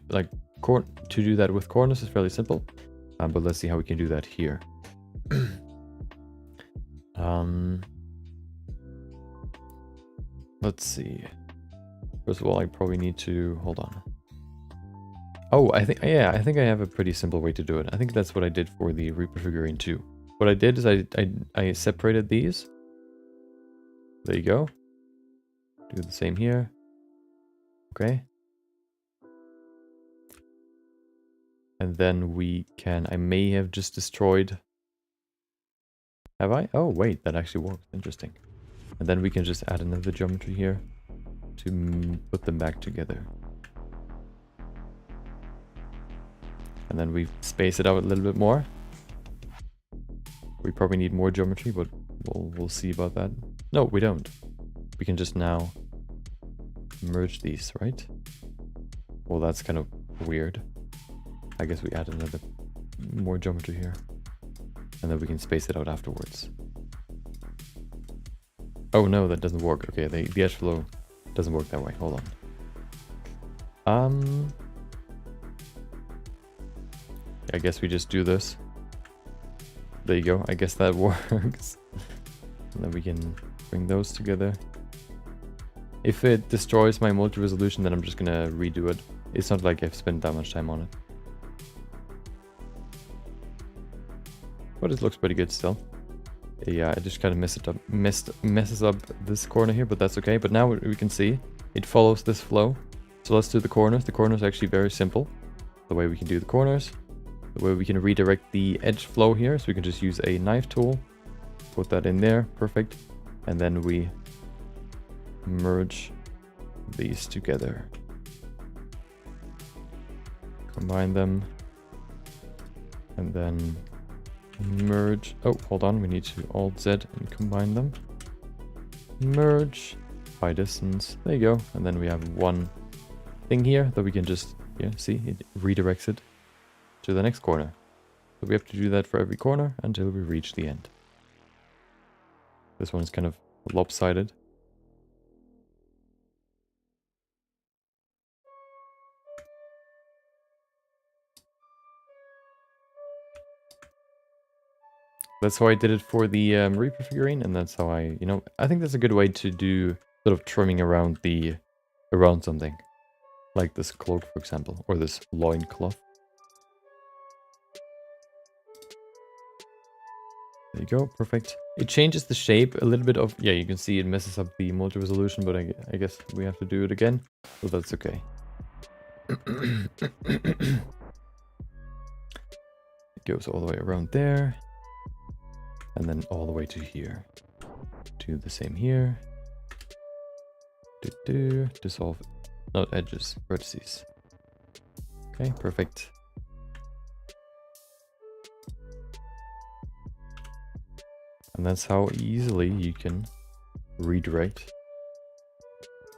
do that with corners is fairly simple, but let's see how we can do that here. Let's see. First of all, I probably need to hold on. Oh, I think I have a pretty simple way to do it. I think that's what I did for the Reaper figurine too. What I did is I separated these. There you go. Do the same here. Okay. And then I may have just destroyed. Have I? Oh, wait, that actually works. Interesting. And then we can just add another geometry here. to put them back together. And then we space it out a little bit more. We probably need more geometry, but we'll see about that. No, we don't. We can just now merge these, right? Well, that's kind of weird. I guess we add another more geometry here. And then we can space it out afterwards. Oh no, that doesn't work. Okay, the edge flow doesn't work that way. Hold on. I guess we just do this. There you go. I guess that works. And then we can bring those together. If it destroys my multi-resolution, then I'm just gonna redo it. It's not like I've spent that much time on it. But it looks pretty good still. Yeah, I just kind of messes up this corner here, but that's okay. But now we can see it follows this flow. So let's do the corners. The corners are actually very simple. The way we can do the corners. The way we can redirect the edge flow here. So we can just use a knife tool. Put that in there. Perfect. And then we merge these together. Combine them. And then merge. Oh, hold on. We need to Alt Z and combine them. Merge by distance. There you go. And then we have one thing here that we can just, yeah, see, it redirects it to the next corner. So we have to do that for every corner until we reach the end. This one's kind of lopsided. That's how I did it for the Reaper figurine, and that's how I, I think that's a good way to do sort of trimming around something. Like this cloak, for example, or this loincloth. There you go, perfect. It changes the shape a little bit of, yeah, you can see it messes up the multi-resolution, but I guess we have to do it again, so that's okay. It goes all the way around there. And then all the way to here. Do the same here. Dissolve, not edges, vertices. Okay, perfect. And that's how easily you can redirect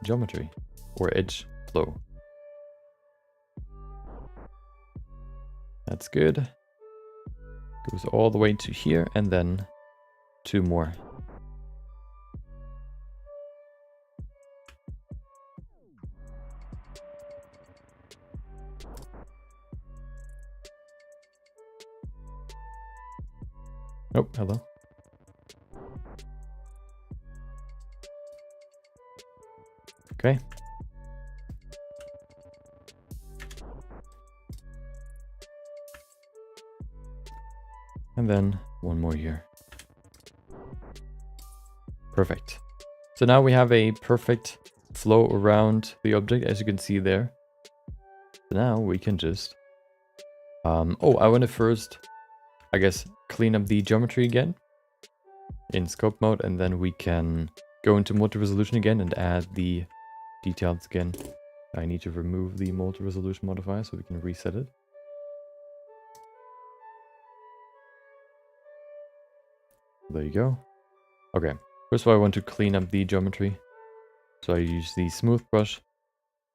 geometry or edge flow. That's good. Goes all the way to here and then two more. Oh, hello. Okay. And then one more here. Perfect. So now we have a perfect flow around the object, as you can see there. So now we can just... oh, I want to first, I guess, clean up the geometry again in sculpt mode, and then we can go into multi-resolution again and add the details again. I need to remove the multi-resolution modifier so we can reset it. There you go. Okay, first of all I want to clean up the geometry. So I use the smooth brush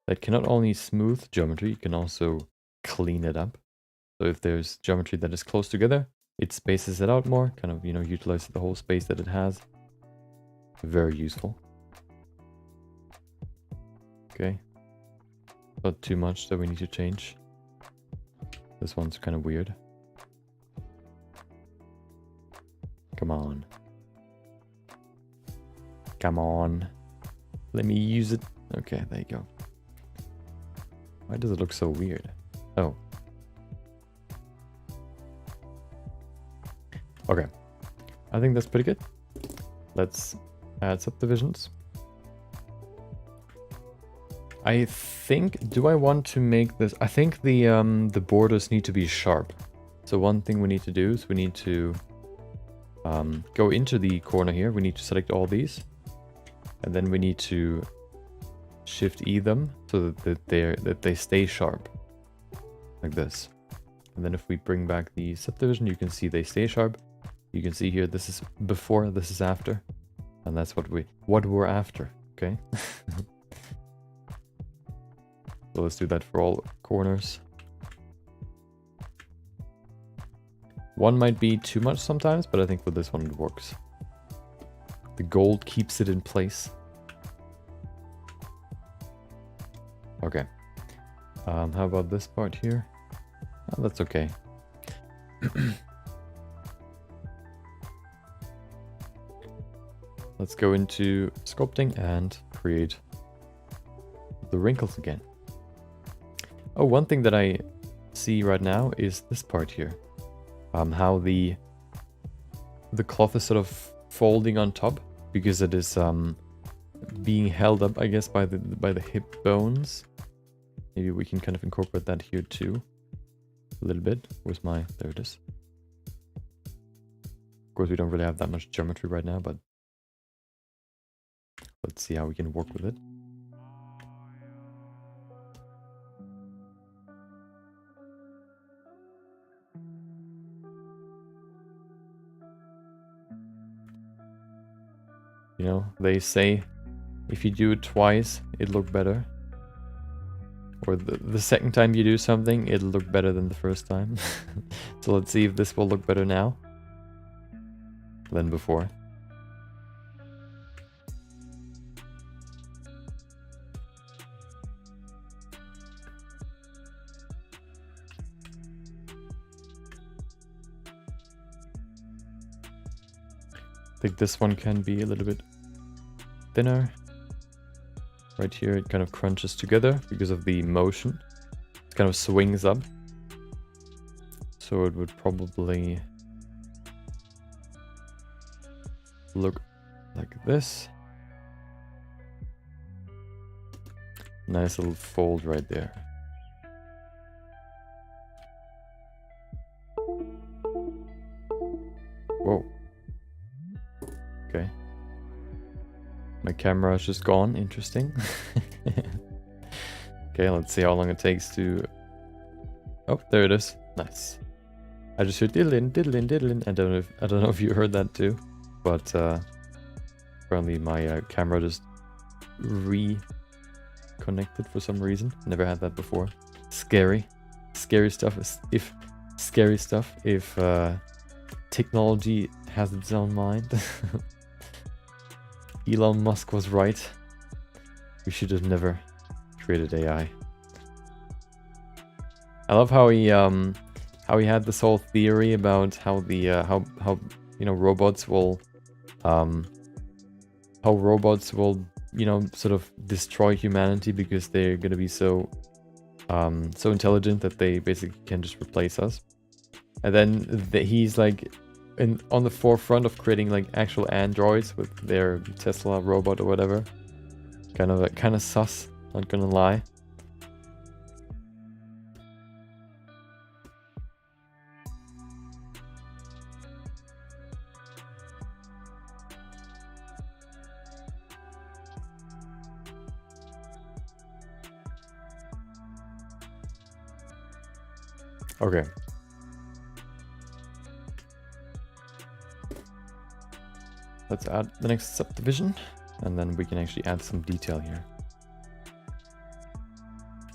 that can not only smooth geometry, it can also clean it up. So if there's geometry that is close together, it spaces it out more, kind of, utilizes the whole space that it has. Very useful. Okay. Not too much that we need to change. This one's kind of weird. Come on. Come on. Let me use it. Okay, there you go. Why does it look so weird? Oh. Okay. I think that's pretty good. Let's add subdivisions. I think, do I want to make this? I think the borders need to be sharp. So one thing we need to do is we need to go into the corner here. We need to select all these. And then we need to Shift E them so that they stay sharp, like this. And then if we bring back the subdivision, you can see they stay sharp. You can see here this is before, this is after, and that's what we're after. Okay. So let's do that for all corners. One might be too much sometimes, but I think for this one it works. The gold keeps it in place. Okay. How about this part here? Oh, that's okay. Let's go into sculpting and create the wrinkles again. Oh, one thing that I see right now is this part here. How the cloth is sort of folding on top because it is being held up, I guess, by the hip bones. Maybe we can kind of incorporate that here too, a little bit. Where's my? There it is. Of course, we don't really have that much geometry right now, but let's see how we can work with it. You know, they say if you do it twice, it'll look better. Or the second time you do something, it'll look better than the first time. So let's see if this will look better now than before. I think this one can be a little bit thinner. Right here it kind of crunches together because of the motion. It kind of swings up. So it would probably look like this. Nice little fold right there. Whoa. Okay. My camera is just gone. Interesting. Okay, let's see how long it takes to... Oh, there it is. Nice. I just heard diddlin, diddlin, diddlin. I don't know if you heard that too, but apparently my camera just reconnected for some reason. Never had that before. Scary stuff. If technology has its own mind. Elon Musk was right. We should have never created AI. I love how he had this whole theory about how the how robots will sort of destroy humanity because they're gonna be so intelligent that they basically can just replace us. And then he's like on the forefront of creating like actual androids with their Tesla robot or whatever. Kind of sus, not gonna lie. Okay. Let's add the next subdivision, and then we can actually add some detail here.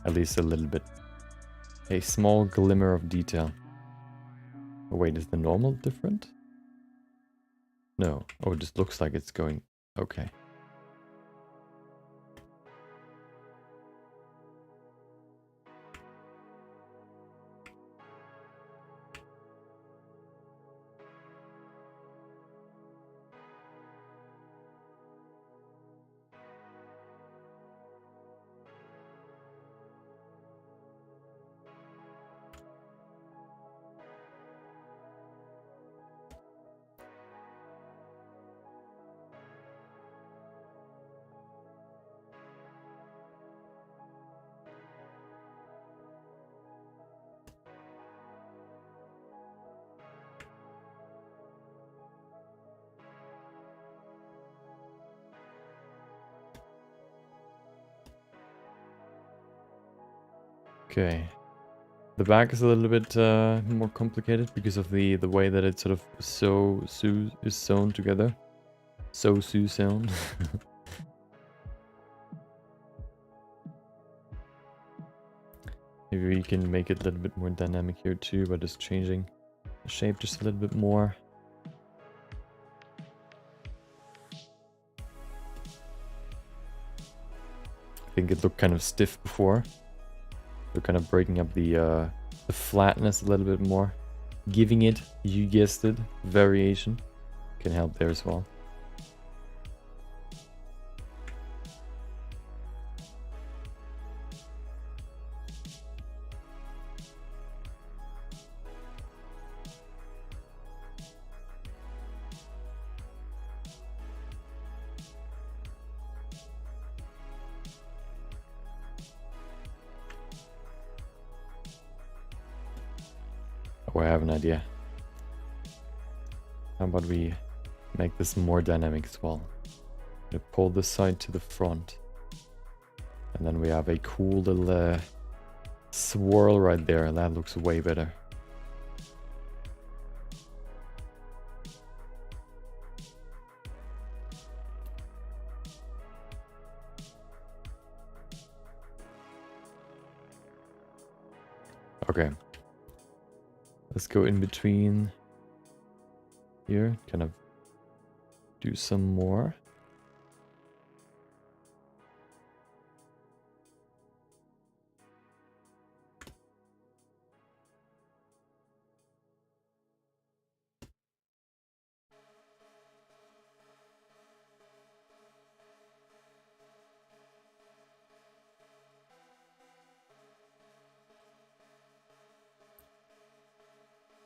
At least a little bit. A small glimmer of detail. Oh wait, is the normal different? No. Oh, it just looks like it's going... Okay. Okay. The back is a little bit more complicated because of the way that it's sort of is sewn together. Sewn. Maybe we can make it a little bit more dynamic here too by just changing the shape just a little bit more. I think it looked kind of stiff before. We're kind of breaking up the flatness a little bit more. Giving it, you guessed it, variation can help there as well. Oh, I have an idea. How about we make this more dynamic as well? We pull this side to the front. And then we have a cool little swirl right there. That looks way better. Okay. Let's go in between here, kind of do some more.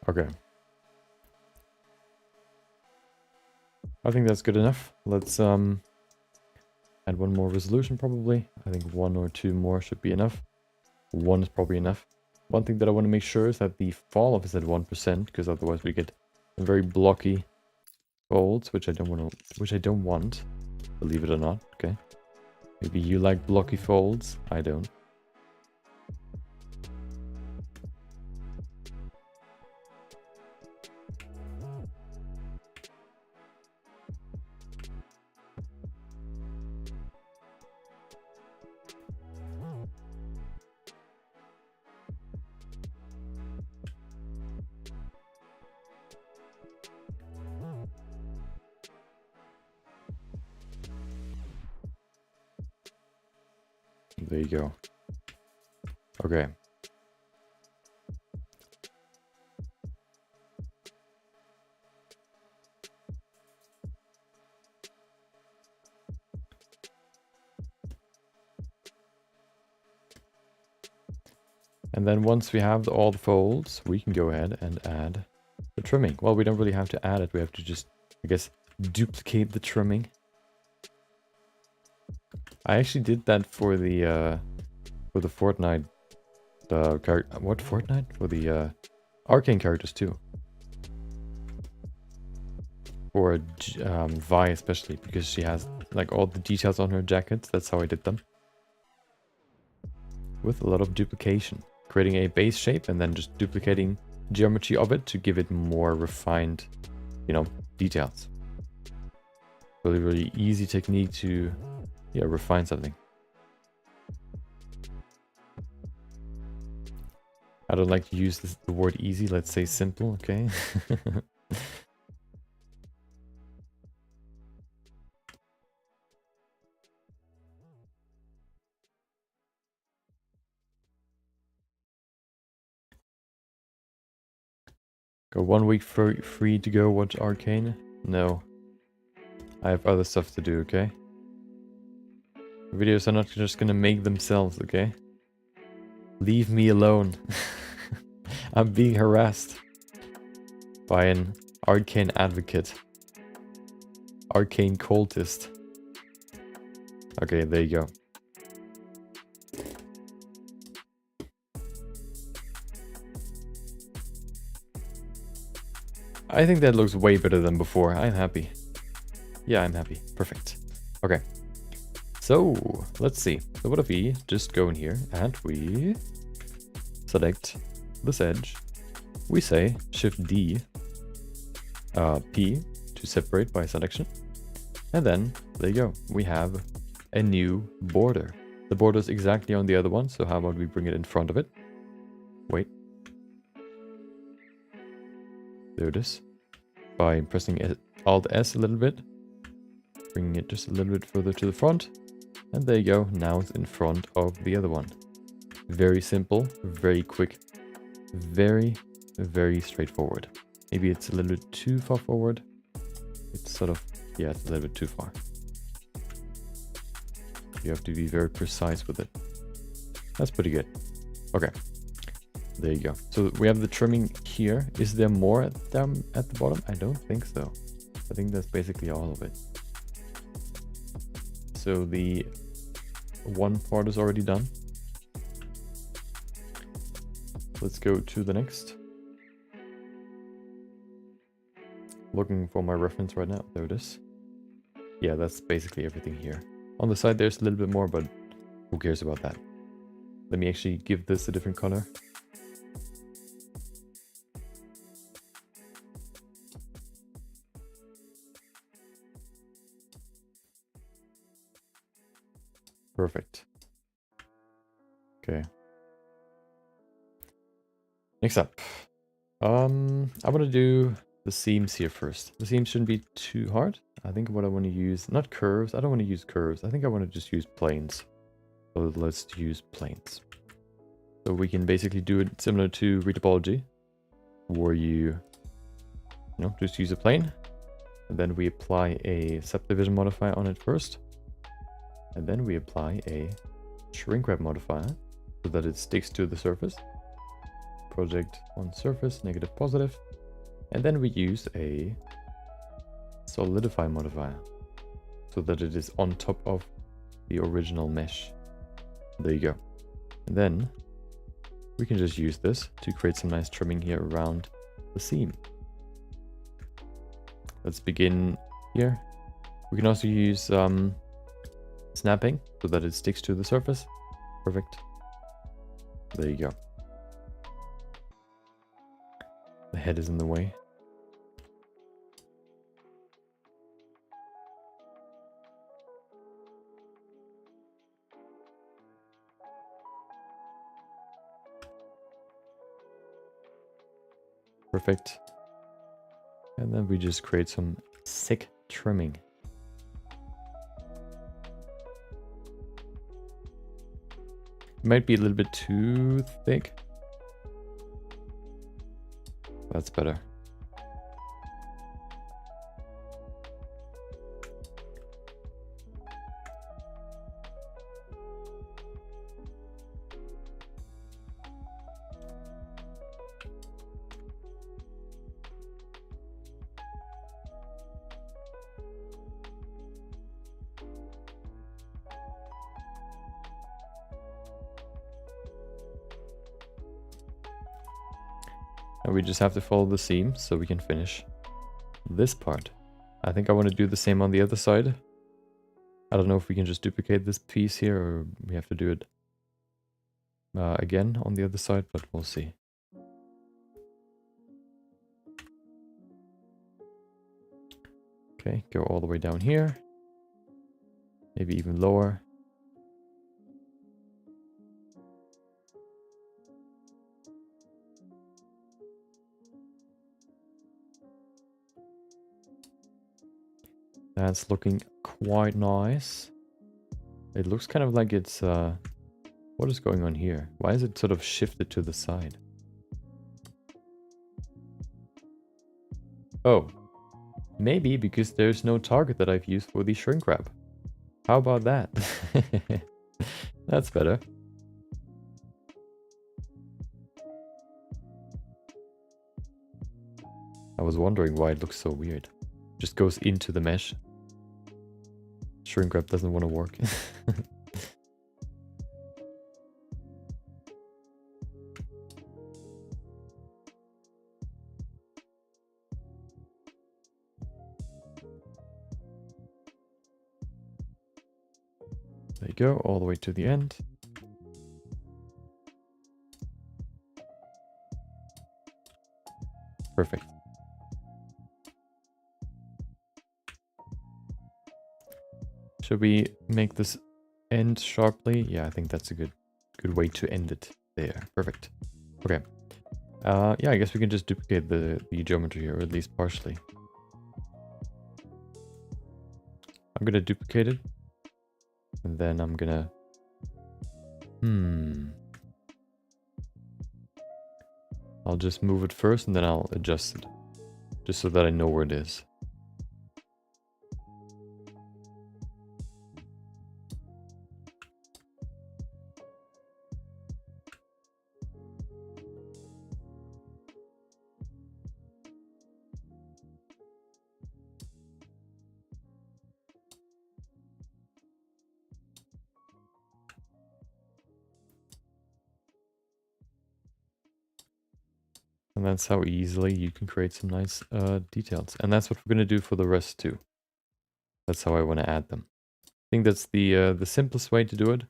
Okay. I think that's good enough. Let's add one more resolution probably. I think 1 or 2 more should be enough. 1 is probably enough. One thing that I want to make sure is that the fall off is at 1%, because otherwise we get very blocky folds, which I don't want. Believe it or not, okay? Maybe you like blocky folds. I don't. There you go. Okay. And then once we have all the folds, we can go ahead and add the trimming. Well, we don't really have to add it. We have to just, I guess, duplicate the trimming. I actually did that for the Fortnite what Fortnite? For the Arcane characters too. For Vi especially, because she has like all the details on her jackets. That's how I did them. With a lot of duplication. Creating a base shape and then just duplicating geometry of it to give it more refined, you know, details. Really, really easy technique to, yeah, refine something. I don't like to use the word easy. Let's say simple, okay? Go 1 week free to go watch Arcane? No. I have other stuff to do, okay? Videos are not just gonna make themselves, okay? Leave me alone. I'm being harassed by an Arcane advocate. Arcane cultist. Okay, there you go. I think that looks way better than before. I'm happy. Yeah, I'm happy. Perfect. Okay. So, let's see. So what if we just go in here and we select this edge. We say Shift D, P to separate by selection. And then there you go. We have a new border. The border is exactly on the other one. So how about we bring it in front of it? Wait. There it is. By pressing Alt S a little bit. Bringing it just a little bit further to the front. And there you go. Now it's in front of the other one. Very simple, very quick, very, very straightforward. Maybe it's a little bit too far forward. It's sort of, yeah, it's a little bit too far. You have to be very precise with it. That's pretty good. Okay. There you go. So we have the trimming here. Is there more at the bottom? I don't think so. I think that's basically all of it. So the one part is already done. Let's go to the next. Looking for my reference right now. There it is. Yeah, that's basically everything here. On the side there's a little bit more, but who cares about that? Let me actually give this a different color. Perfect. Okay. Next up. I want to do the seams here first. The seams shouldn't be too hard. I think what I want to use, not curves. I don't want to use curves. I think I want to just use planes. So let's use planes. So we can basically do it similar to retopology, where you just use a plane. And then we apply a subdivision modifier on it first. And then we apply a shrink wrap modifier so that it sticks to the surface. Project on surface, negative, positive. And then we use a solidify modifier so that it is on top of the original mesh. There you go. And then we can just use this to create some nice trimming here around the seam. Let's begin here. We can also use snapping so that it sticks to the surface. Perfect. There you go. The head is in the way. Perfect. And then we just create some sick trimming. Might be a little bit too thick. That's better. And we just have to follow the seam so we can finish this part. I think I want to do the same on the other side. I don't know if we can just duplicate this piece here or we have to do it again on the other side, but we'll see. Okay, go all the way down here. Maybe even lower. That's looking quite nice. It looks kind of like it's... what is going on here? Why is it sort of shifted to the side? Oh. Maybe because there's no target that I've used for the shrink wrap. How about that? That's better. I was wondering why it looks so weird. Just goes into the mesh. Shrink wrap doesn't want to work. There you go, all the way to the end. Perfect. Should we make this end sharply? Yeah, I think that's a good way to end it there. Perfect. Okay. Yeah, I guess we can just duplicate the geometry here, or at least partially. I'm gonna duplicate it, and then I'm gonna I'll just move it first, and then I'll adjust it, just so that I know where it is. And that's how easily you can create some nice details. And that's what we're going to do for the rest too. That's how I want to add them. I think that's the simplest way to do it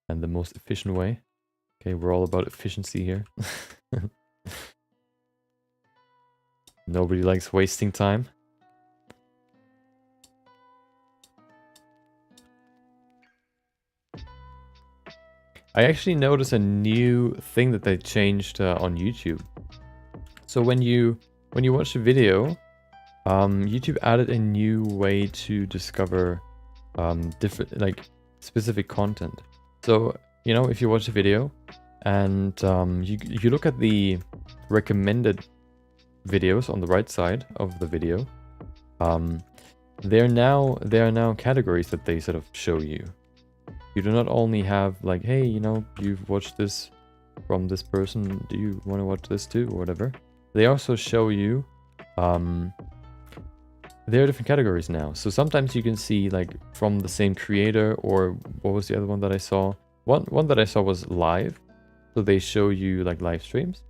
and the most efficient way. Okay, we're all about efficiency here. Nobody likes wasting time. I actually noticed a new thing that they changed on YouTube. So when you watch a video, YouTube added a new way to discover different, like, specific content. So, you know, if you watch a video and you look at the recommended videos on the right side of the video, there are now categories that they sort of show you. You do not only have like, hey, you know, you've watched this from this person, do you want to watch this too, or whatever. They also show you, there are different categories now. So sometimes you can see like from the same creator, or what was the other one that I saw? One that I saw was live. So they show you like live streams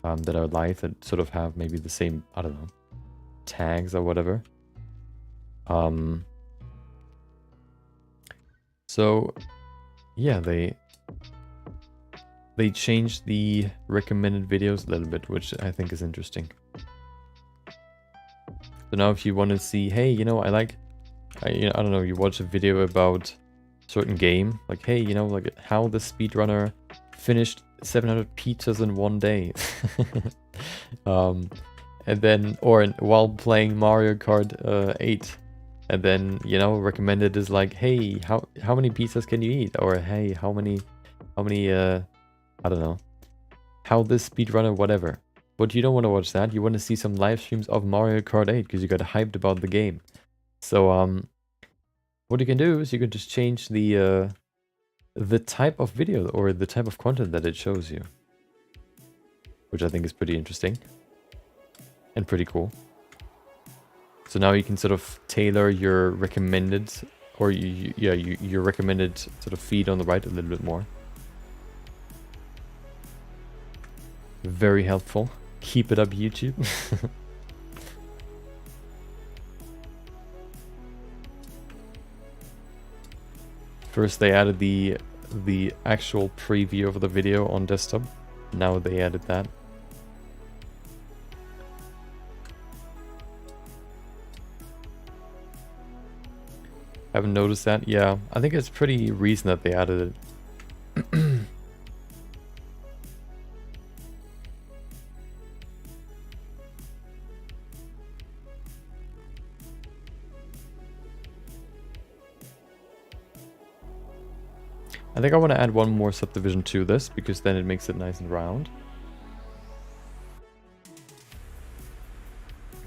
that are live, that sort of have maybe the same, I don't know, tags or whatever. So yeah, they changed the recommended videos a little bit, which I think is interesting. So now if you want to see, hey, you know, I don't know, you watch a video about a certain game, like, hey, you know, like how the speedrunner finished 700 pizzas in one day. And then, or while playing Mario Kart 8. And then, you know, recommended is like, hey, how many pizzas can you eat? Or hey, how many I don't know, how this speedrunner, whatever. But you don't want to watch that. You want to see some live streams of Mario Kart 8 because you got hyped about the game. So what you can do is you can just change the type of video or the type of content that it shows you, which I think is pretty interesting and pretty cool. So now you can sort of tailor your recommended, or your recommended sort of feed on the right a little bit more. Very helpful. Keep it up, YouTube. First they added the actual preview of the video on desktop. Now they added that. Haven't noticed that. Yeah, I think it's pretty recent that they added it. I think I want to add one more subdivision to this, because then it makes it nice and round.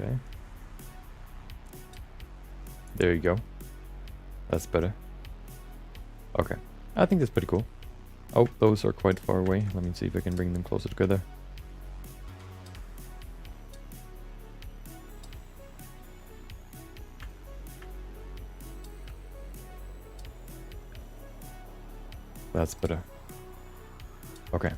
Okay. There you go. That's better. Okay. I think that's pretty cool. Oh, those are quite far away. Let me see if I can bring them closer together. That's better. Okay.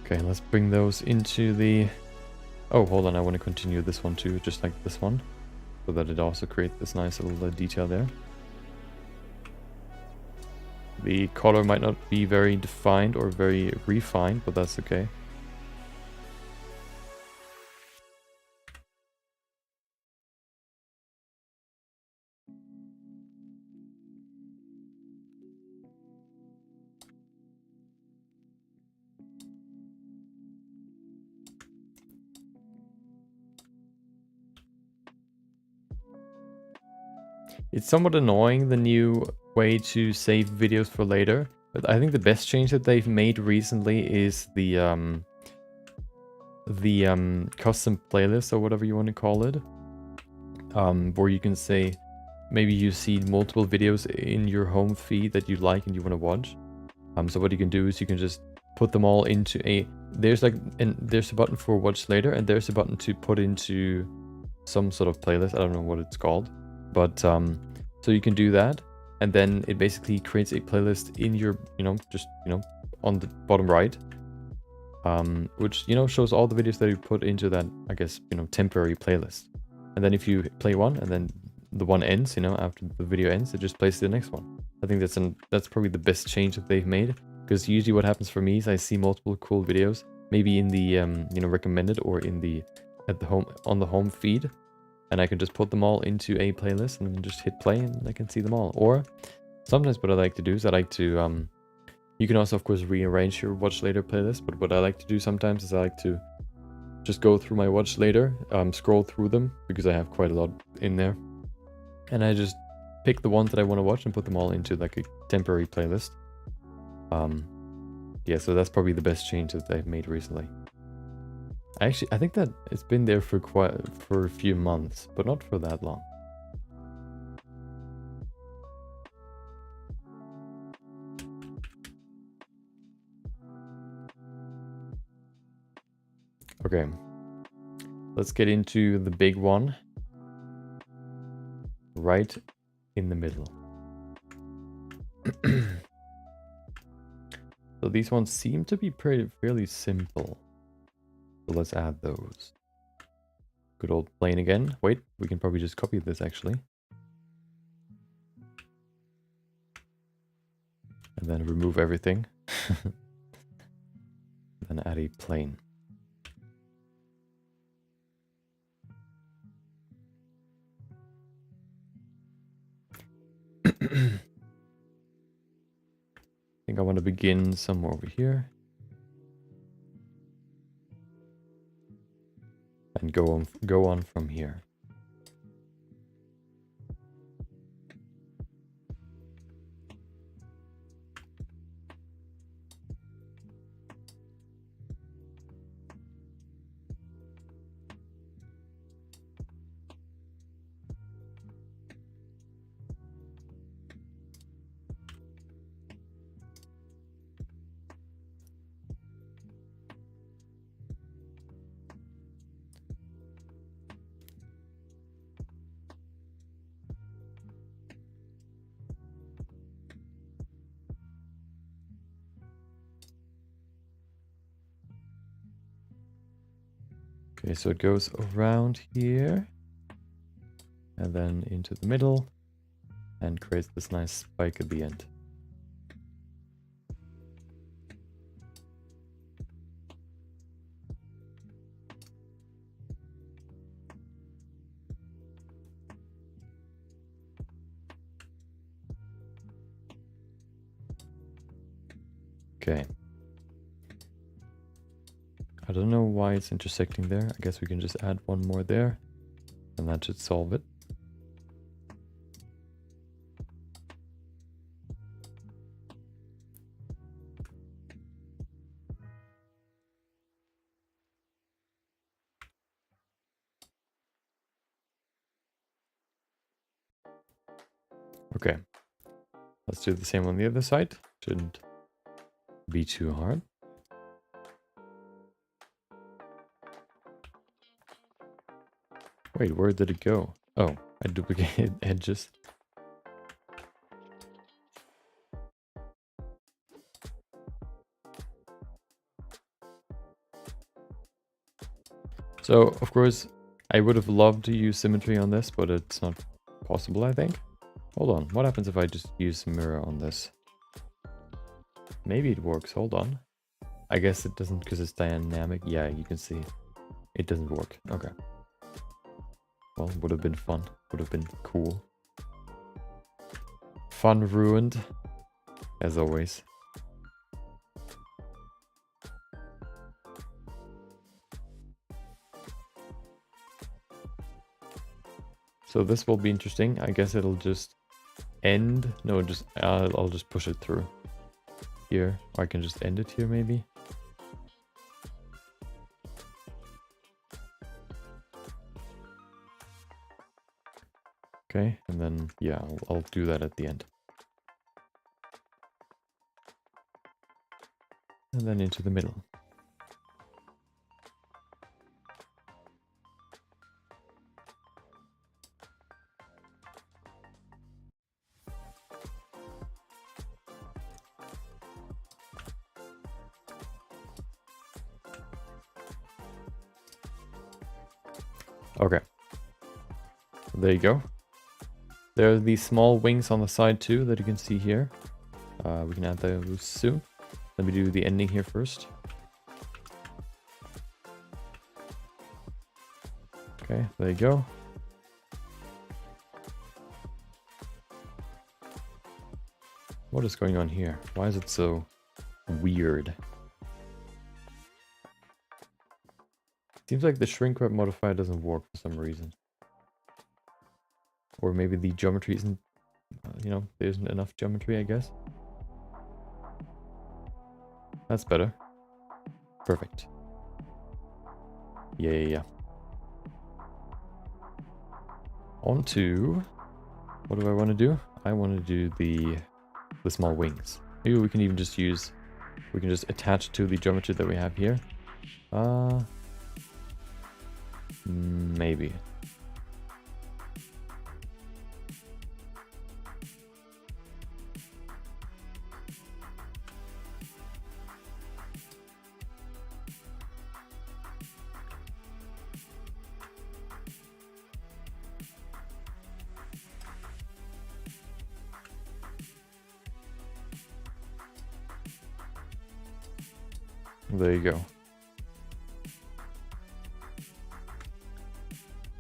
Okay, let's bring those into the Oh, hold on, I want to continue this one too, just like this one, so that it also creates this nice little detail there. The color might not be very defined or very refined, but that's okay. It's somewhat annoying, the new way to save videos for later, but I think the best change that they've made recently is the custom playlist, or whatever you want to call it, where you can say maybe you see multiple videos in your home feed that you like and you want to watch. So what you can do is you can just put them all into there's a button for watch later, and there's a button to put into some sort of playlist. I don't know what it's called, but so you can do that, and then it basically creates a playlist in your, just on the bottom right, which shows all the videos that you put into that, I guess, temporary playlist. And then if you play one and then the one ends, after the video ends, it just plays the next one. I think that's probably the best change that they've made, because usually what happens for me is I see multiple cool videos, maybe in the recommended or in the on the home feed, and I can just put them all into a playlist and then just hit play and I can see them all. Or sometimes what I like to do is I like to you can also of course rearrange your watch later playlist, but what I like to do sometimes is I like to just go through my watch later, scroll through them, because I have quite a lot in there, and I just pick the ones that I want to watch and put them all into like a temporary playlist. Yeah, so that's probably the best change that they've made recently. I think that it's been there for a few months, but not for that long. Okay, let's get into the big one, right in the middle. So these ones seem to be fairly simple. So let's add those. Good old plane again. Wait, we can probably just copy this actually. And then remove everything. Then add a plane. I think I want to begin somewhere over here. And go on from here. Okay, so it goes around here and then into the middle and creates this nice spike at the end. Okay. I don't know why it's intersecting there. I guess we can just add one more there, and that should solve it. Okay. Let's do the same on the other side. Shouldn't be too hard. Wait, where did it go? Oh, I duplicated edges. So, of course, I would have loved to use symmetry on this, but it's not possible, I think. Hold on, what happens if I just use mirror on this? Maybe it works, hold on. I guess it doesn't because it's dynamic. Yeah, you can see it doesn't work. Okay. Well, would have been fun. Would have been cool. Fun ruined, as always. So this will be interesting. I guess it'll just end. No, just I'll just push it through here. Or I can just end it here maybe. Okay, and then yeah, I'll do that at the end. And then into the middle. Okay. There you go. There are these small wings on the side too that you can see here. We can add those soon. Let me do the ending here first. Okay, there you go. What is going on here? Why is it so weird? Seems like the shrink wrap modifier doesn't work for some reason. Or maybe the geometry isn't, you know, there isn't enough geometry, I guess. That's better. Perfect. Yeah. On to, what do I want to do? I want to do the small wings. Maybe we can even just use, we can just attach to the geometry that we have here. Maybe. There you go.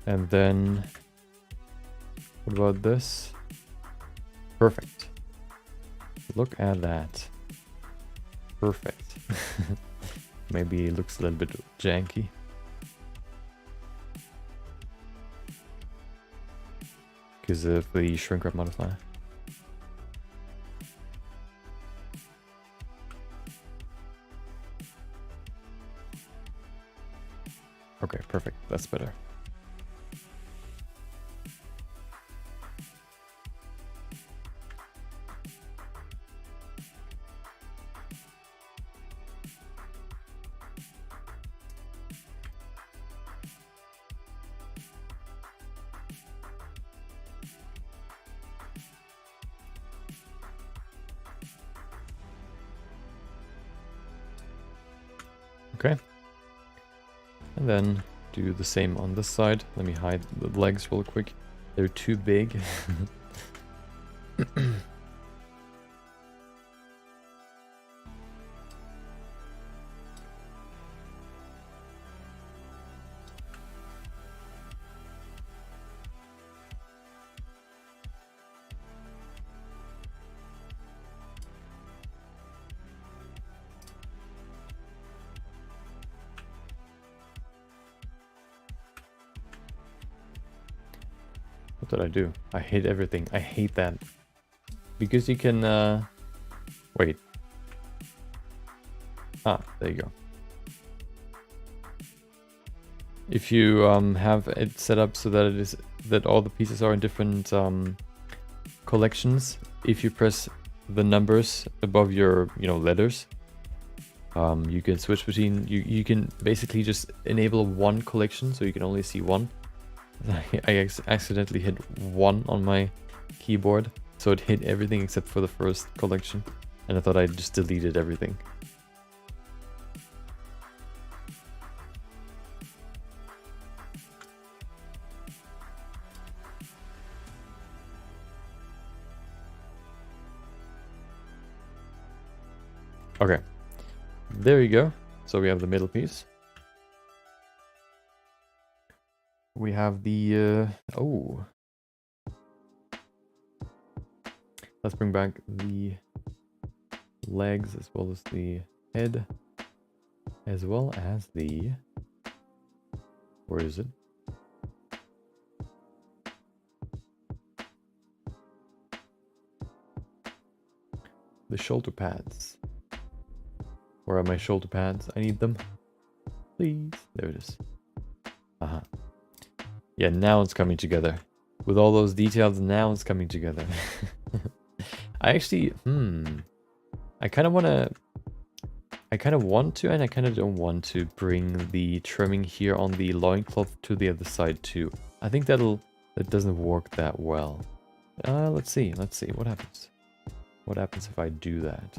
And then, what about this? Perfect. Look at that. Perfect. Maybe it looks a little bit janky. Because of the shrink wrap modifier. Okay, perfect. That's better. Okay. And then do the same on this side. Let me hide the legs real quick. They're too big. What did I do? I hate everything. I hate that. Because you can, wait. Ah, there you go. If you have it set up so that it is that all the pieces are in different collections, if you press the numbers above your, you know, letters, you can switch between, you can basically just enable one collection so you can only see one. I accidentally hit 1 on my keyboard, so it hit everything except for the first collection, and I thought I just deleted everything. Okay, there you go. So we have the middle piece. We have the, oh. Let's bring back the legs as well as the head. As well as the, where is it? The shoulder pads. Where are my shoulder pads? I need them. Please. There it is. Uh-huh. Yeah, now it's coming together. With all those details, now it's coming together. I actually, I kind of want to, and I kind of don't want to bring the trimming here on the loincloth to the other side too. I think that doesn't work that well. Let's see what happens. What happens if I do that?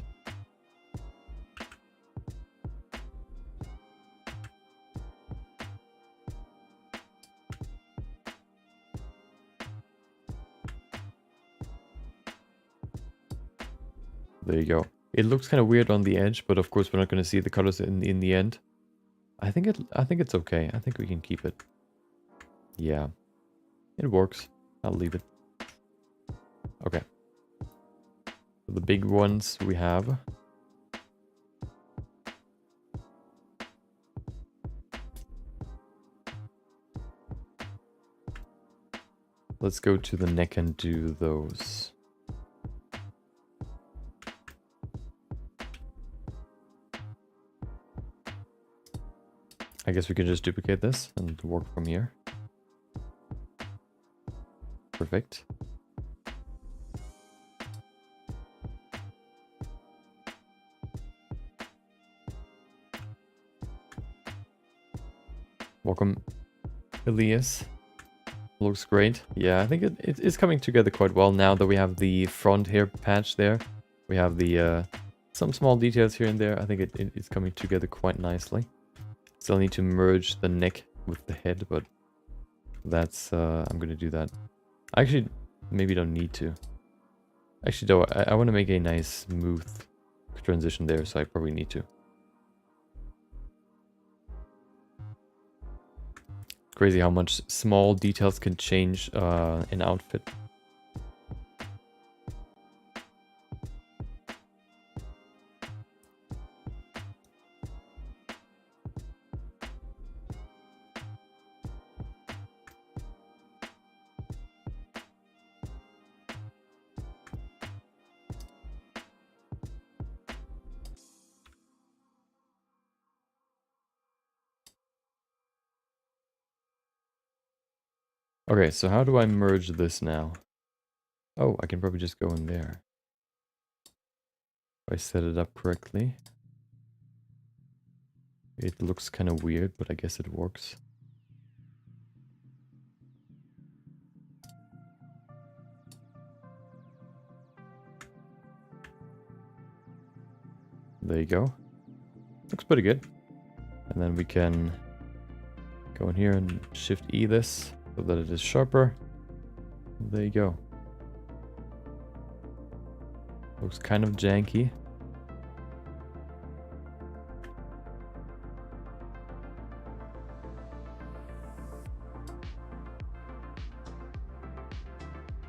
There you go. It looks kind of weird on the edge, but of course we're not going to see the colors in the end. I think it's okay. I think we can keep it. Yeah, it works. I'll leave it. Okay. So the big ones we have. Let's go to the neck and do those. I guess we can just duplicate this and work from here. Perfect. Welcome, Elias. Looks great. Yeah, I think it is coming together quite well now that we have the front hair patch there. We have the some small details here and there. I think it's coming together quite nicely. Still need to merge the neck with the head, but that's I'm gonna do that. I actually maybe don't need to. Actually, though, I want to make a nice smooth transition there, so I probably need to. Crazy how much small details can change an outfit. Okay, so how do I merge this now? Oh, I can probably just go in there. If I set it up correctly. It looks kind of weird, but I guess it works. There you go. Looks pretty good. And then we can go in here and Shift E this so that it is sharper. There you go. Looks kind of janky.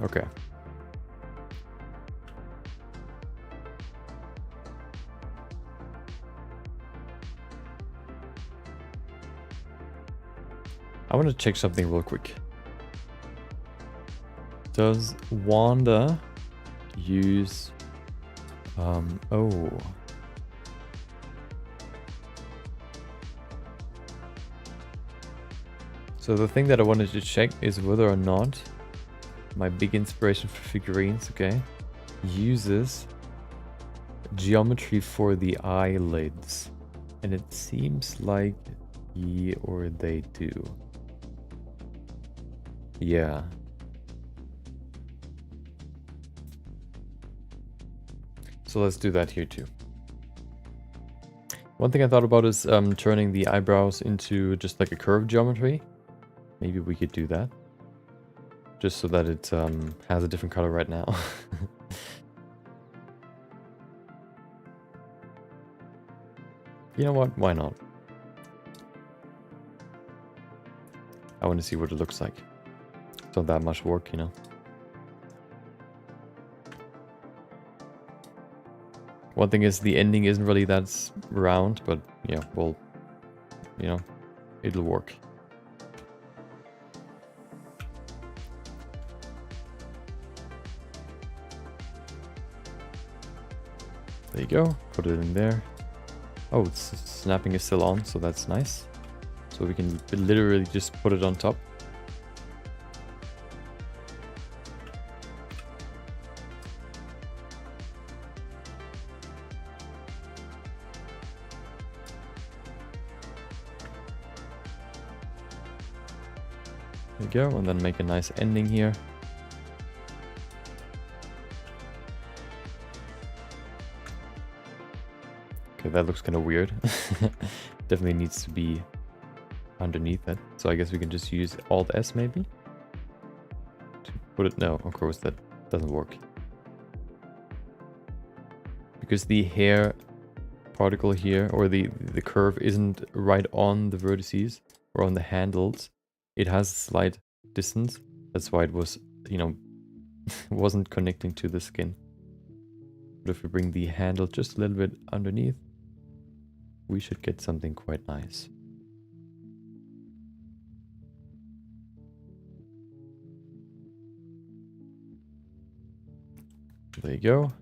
Okay. I want to check something real quick. Does Wanda use... oh. So the thing that I wanted to check is whether or not my big inspiration for figurines, okay, uses geometry for the eyelids. And it seems like he or they do. Yeah. So let's do that here too. One thing I thought about is turning the eyebrows into just like a curved geometry. Maybe we could do that. Just so that it has a different color right now. You know what? Why not? I want to see what it looks like. It's not that much work, you know. One thing is the ending isn't really that round, but yeah, well, you know, it'll work. There you go. Put it in there. Oh, it's snapping is still on, so that's nice. So we can literally just put it on top. There you go, and then make a nice ending here. Okay, that looks kind of weird. Definitely needs to be underneath it. So I guess we can just use Alt S maybe to put it. No, of course that doesn't work. Because the hair particle here, or the curve, isn't right on the vertices or on the handles. It has a slight distance. That's why it was, you know, wasn't connecting to the skin. But if we bring the handle just a little bit underneath, we should get something quite nice. There you go.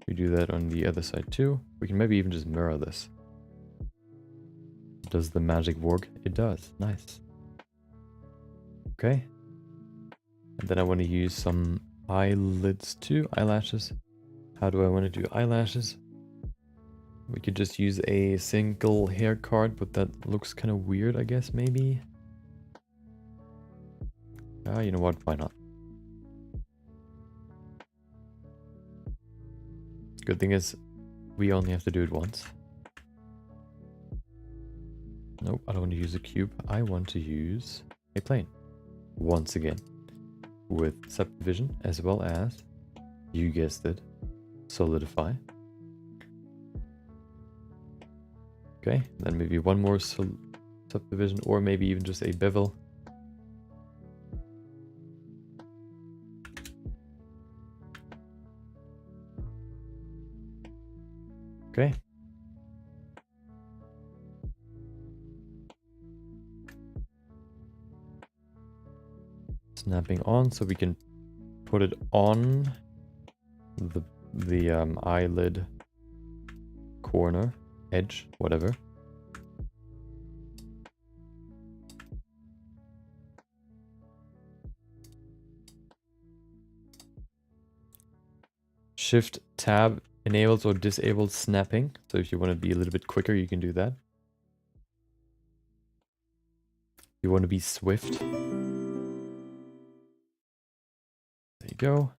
We do that on the other side too. We can maybe even just mirror this. Does the magic work? It does. Nice. Okay. And then I want to use some eyelids too. Eyelashes. How do I want to do eyelashes? We could just use a single hair card, but that looks kind of weird, I guess, maybe. Ah, you know what? Why not? Good thing is, we only have to do it once. Nope, I don't want to use a cube. I want to use a plane. Once again. With subdivision, as well as, you guessed it, solidify. Okay, then maybe one more subdivision, or maybe even just a bevel. Okay. Snapping on, so we can put it on the eyelid corner, edge, whatever. Shift tab enables or disables snapping. So if you want to be a little bit quicker, you can do that. You want to be swift. There you go.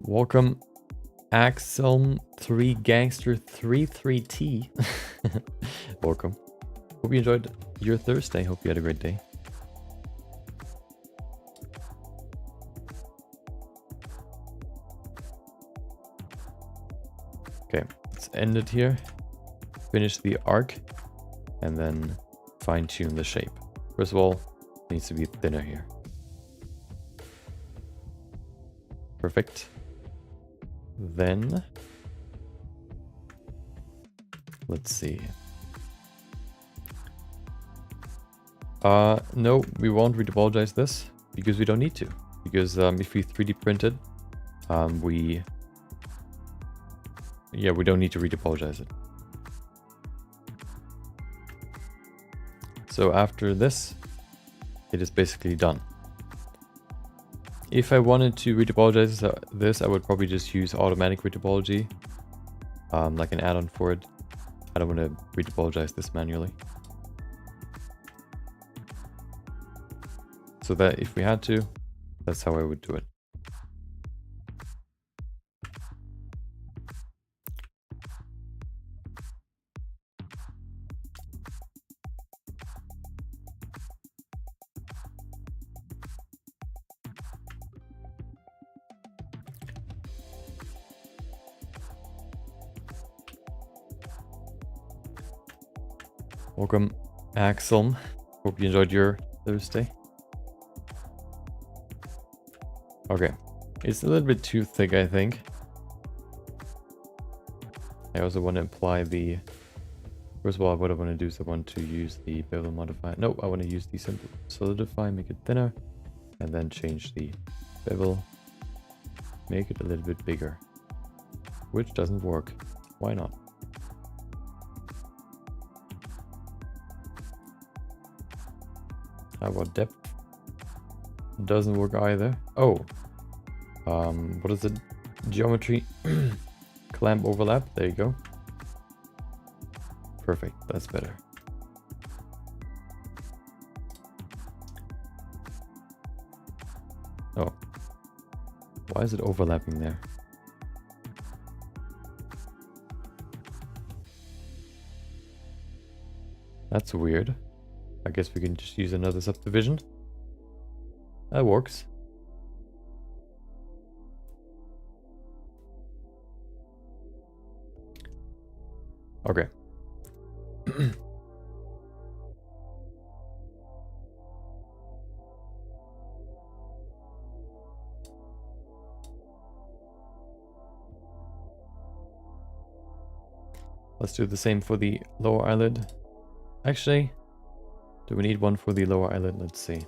Welcome, Axel 3 Gangster 33T. Welcome. Hope you enjoyed your Thursday. Hope you had a great day. Okay, let's end it here. Finish the arc and then fine tune the shape. First of all, it needs to be thinner here. Perfect. Then, let's see. No, we won't retopologize this because we don't need to. Because if we 3D print it, we don't need to retopologize it. So after this, it is basically done. If I wanted to retopologize this, I would probably just use automatic retopology, like an add-on for it. I don't want to retopologize this manually. So that if we had to, that's how I would do it. Welcome, Axel. Hope you enjoyed your Thursday. Okay, it's a little bit too thick, I think. I also want to apply the... First of all, what I want to do is I want to use the bevel modifier. No, I want to use the solidify, make it thinner, and then change the bevel, make it a little bit bigger, which doesn't work. Why not? How about depth? Doesn't work either. Oh, what is it? Geometry clamp overlap. There you go. Perfect. That's better. Oh, why is it overlapping there? That's weird. I guess we can just use another subdivision. That works. Okay. Let's do the same for the lower eyelid. Actually, do we need one for the lower eyelid? Let's see.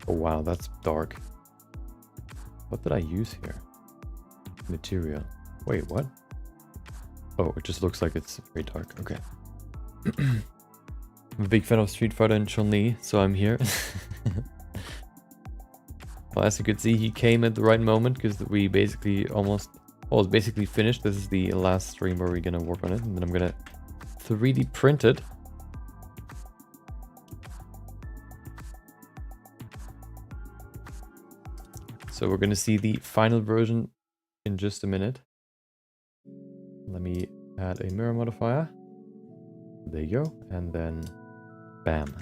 Oh wow, that's dark. What did I use here? Material. Wait, what? Oh, it just looks like it's very dark. Okay. I'm a big fan of Street Fighter and Chun-Li, so I'm here. Well, as you could see, he came at the right moment because we basically almost... Well, it's basically finished. This is the last stream where we're gonna work on it, and then I'm gonna 3D print it. So we're gonna see the final version in just a minute. Let me add a mirror modifier. There you go, and then bam.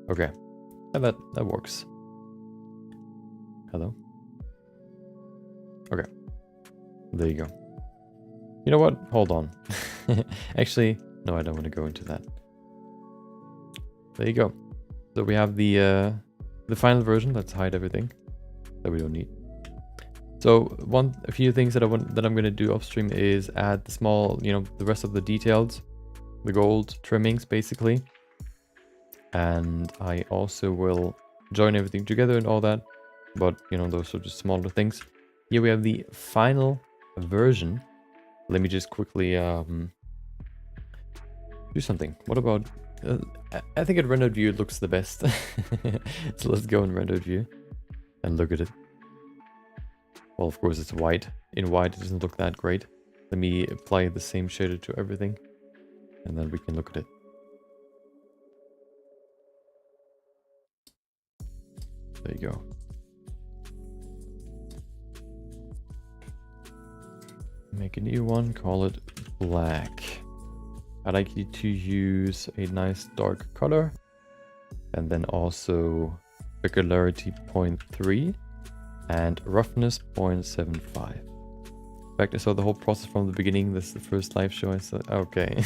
Okay, and that works. Hello. Okay, there you go. You know what? Hold on. Actually, no, I don't want to go into that. There you go. So we have the final version. Let's hide everything that we don't need. So a few things that I'm going to do off stream is add the small, the rest of the details, the gold trimmings basically. And I also will join everything together and all that. But, those are just smaller things. Here we have the final version. Let me just quickly do something. What about... I think at rendered view it looks the best. So let's go in rendered view and look at it. Well, of course it's white. In white it doesn't look that great. Let me apply the same shader to everything. And then we can look at it. There you go. Make a new one, call it black. I like you to use a nice dark color. And then also regularity 0.3 and roughness 0.75. In fact, I saw the whole process from the beginning. This is the first live show I saw. Okay.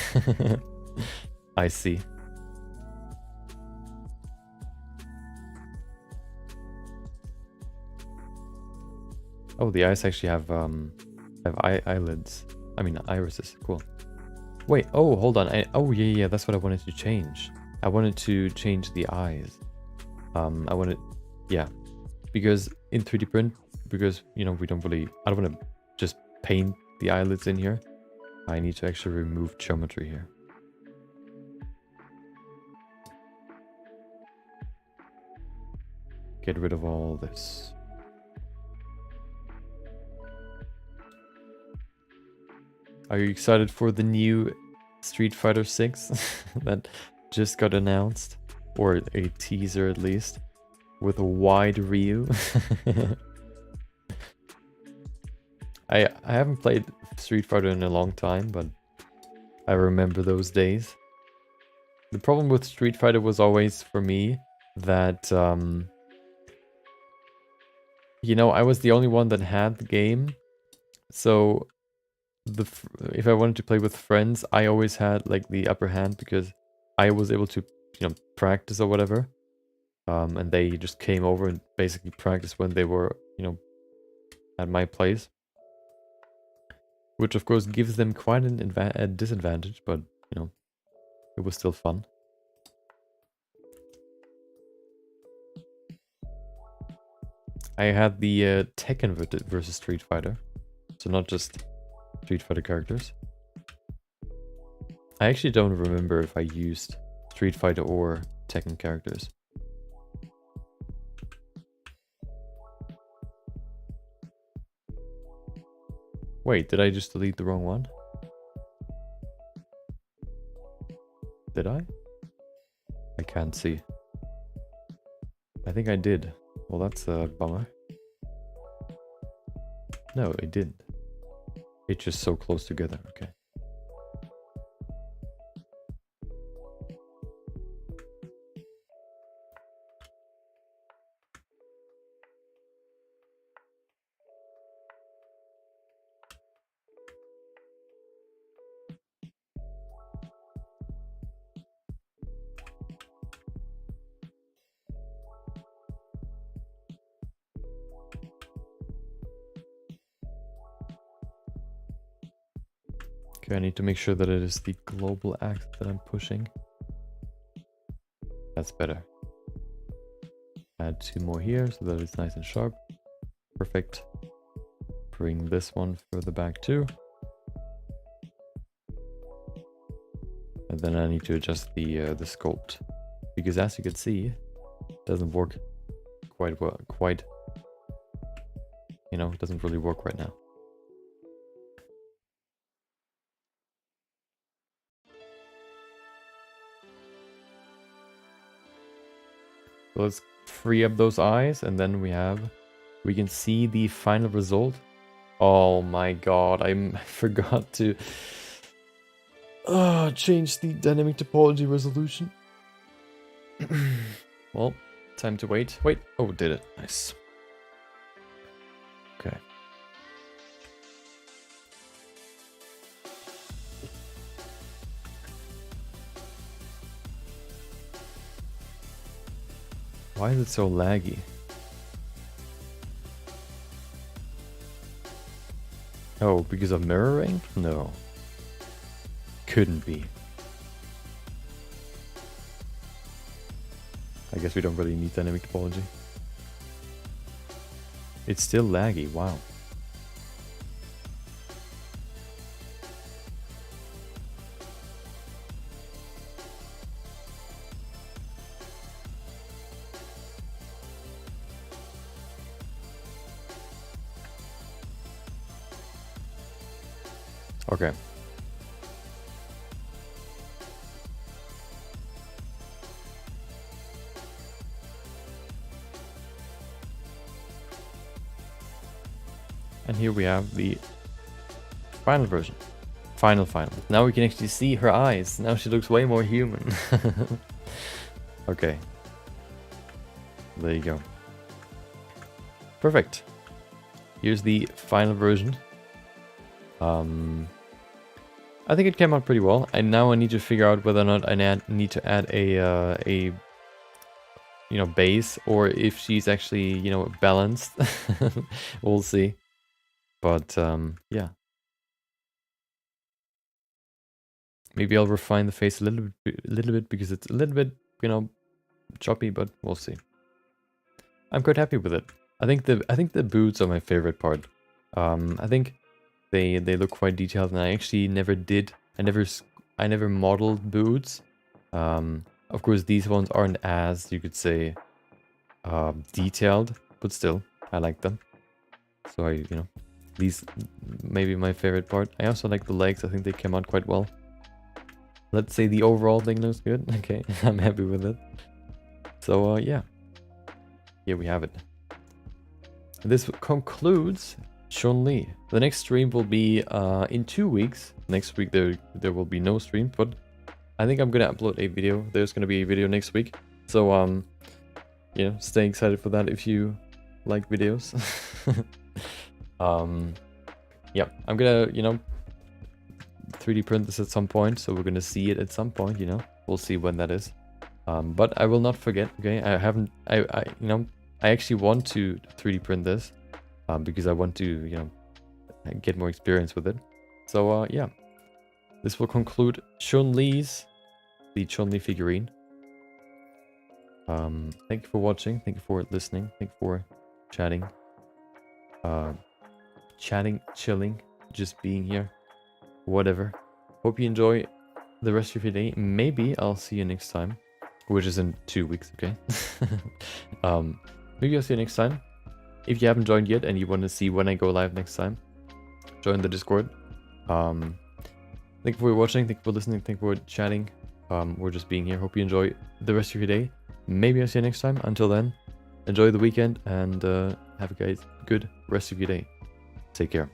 I see. Oh, the eyes actually have eyelids. I mean irises. Cool. Wait. Oh, hold on. Oh yeah. That's what I wanted to change. I wanted to change the eyes. Yeah, because in 3D print, because we don't really. I don't want to just paint the eyelids in here. I need to actually remove geometry here. Get rid of all this. Are you excited for the new Street Fighter 6 that just got announced? Or a teaser at least, with a wide Ryu. I haven't played Street Fighter in a long time, but I remember those days. The problem with Street Fighter was always, for me, that, I was the only one that had the game. So if I wanted to play with friends, I always had like the upper hand because I was able to, practice or whatever. And they just came over and basically practiced when they were, at my place. Which of course gives them quite a disadvantage, but, it was still fun. I had the Tekken versus Street Fighter. So not just Street Fighter characters. I actually don't remember if I used Street Fighter or Tekken characters. Wait, did I just delete the wrong one? Did I? I can't see. I think I did. Well, that's a bummer. No, it didn't. It's just so close together. Okay. Okay, I need to make sure that it is the global axis that I'm pushing. That's better. Add 2 more here so that it's nice and sharp. Perfect. Bring this one further back too. And then I need to adjust the sculpt, because as you can see, it doesn't work quite well. It doesn't really work right now. So let's free up those eyes, and then we can see the final result. Oh my god, I forgot to change the dynamic topology resolution. Well, time to wait. Oh, did it. Nice. Okay. Why is it so laggy? Oh, because of mirroring? No. Couldn't be. I guess we don't really need dynamic topology. It's still laggy, wow. Okay. And here we have the final version. Final. Now we can actually see her eyes. Now she looks way more human. Okay. There you go. Perfect. Here's the final version. I think it came out pretty well. And now I need to figure out whether or not I need to add a base, or if she's actually, balanced. We'll see. But yeah. Maybe I'll refine the face a little bit because it's a little bit, choppy, but we'll see. I'm quite happy with it. I think the boots are my favorite part. I think they look quite detailed, and I actually never did. I never modeled boots. Of course, these ones aren't as, you could say, detailed, but still, I like them. So these maybe my favorite part. I also like the legs. I think they came out quite well. Let's say the overall thing looks good. Okay, I'm happy with it. So yeah, here we have it. This concludes Chun-Li. The next stream will be in 2 weeks. Next week there will be no stream, but I think I'm gonna upload a video. There's gonna be a video next week. So stay excited for that if you like videos. Yeah, I'm gonna 3D print this at some point, so we're gonna see it at some point, you know. We'll see when that is. But I will not forget, okay? I actually want to 3D print this because I want to, you know, get more experience with it. So, yeah. This will conclude Chun-Li's, the Chun-Li figurine. Thank you for watching. Thank you for listening. Thank you for chatting. Chilling, just being here. Whatever. Hope you enjoy the rest of your day. Maybe I'll see you next time. Which is in 2 weeks, okay? Maybe I'll see you next time. If you haven't joined yet and you want to see when I go live next time, join the Discord. Thank you for watching, thank you for listening, thank you for chatting. We're just being here. Hope you enjoy the rest of your day. Maybe I'll see you next time. Until then, enjoy the weekend and have a good rest of your day. Take care.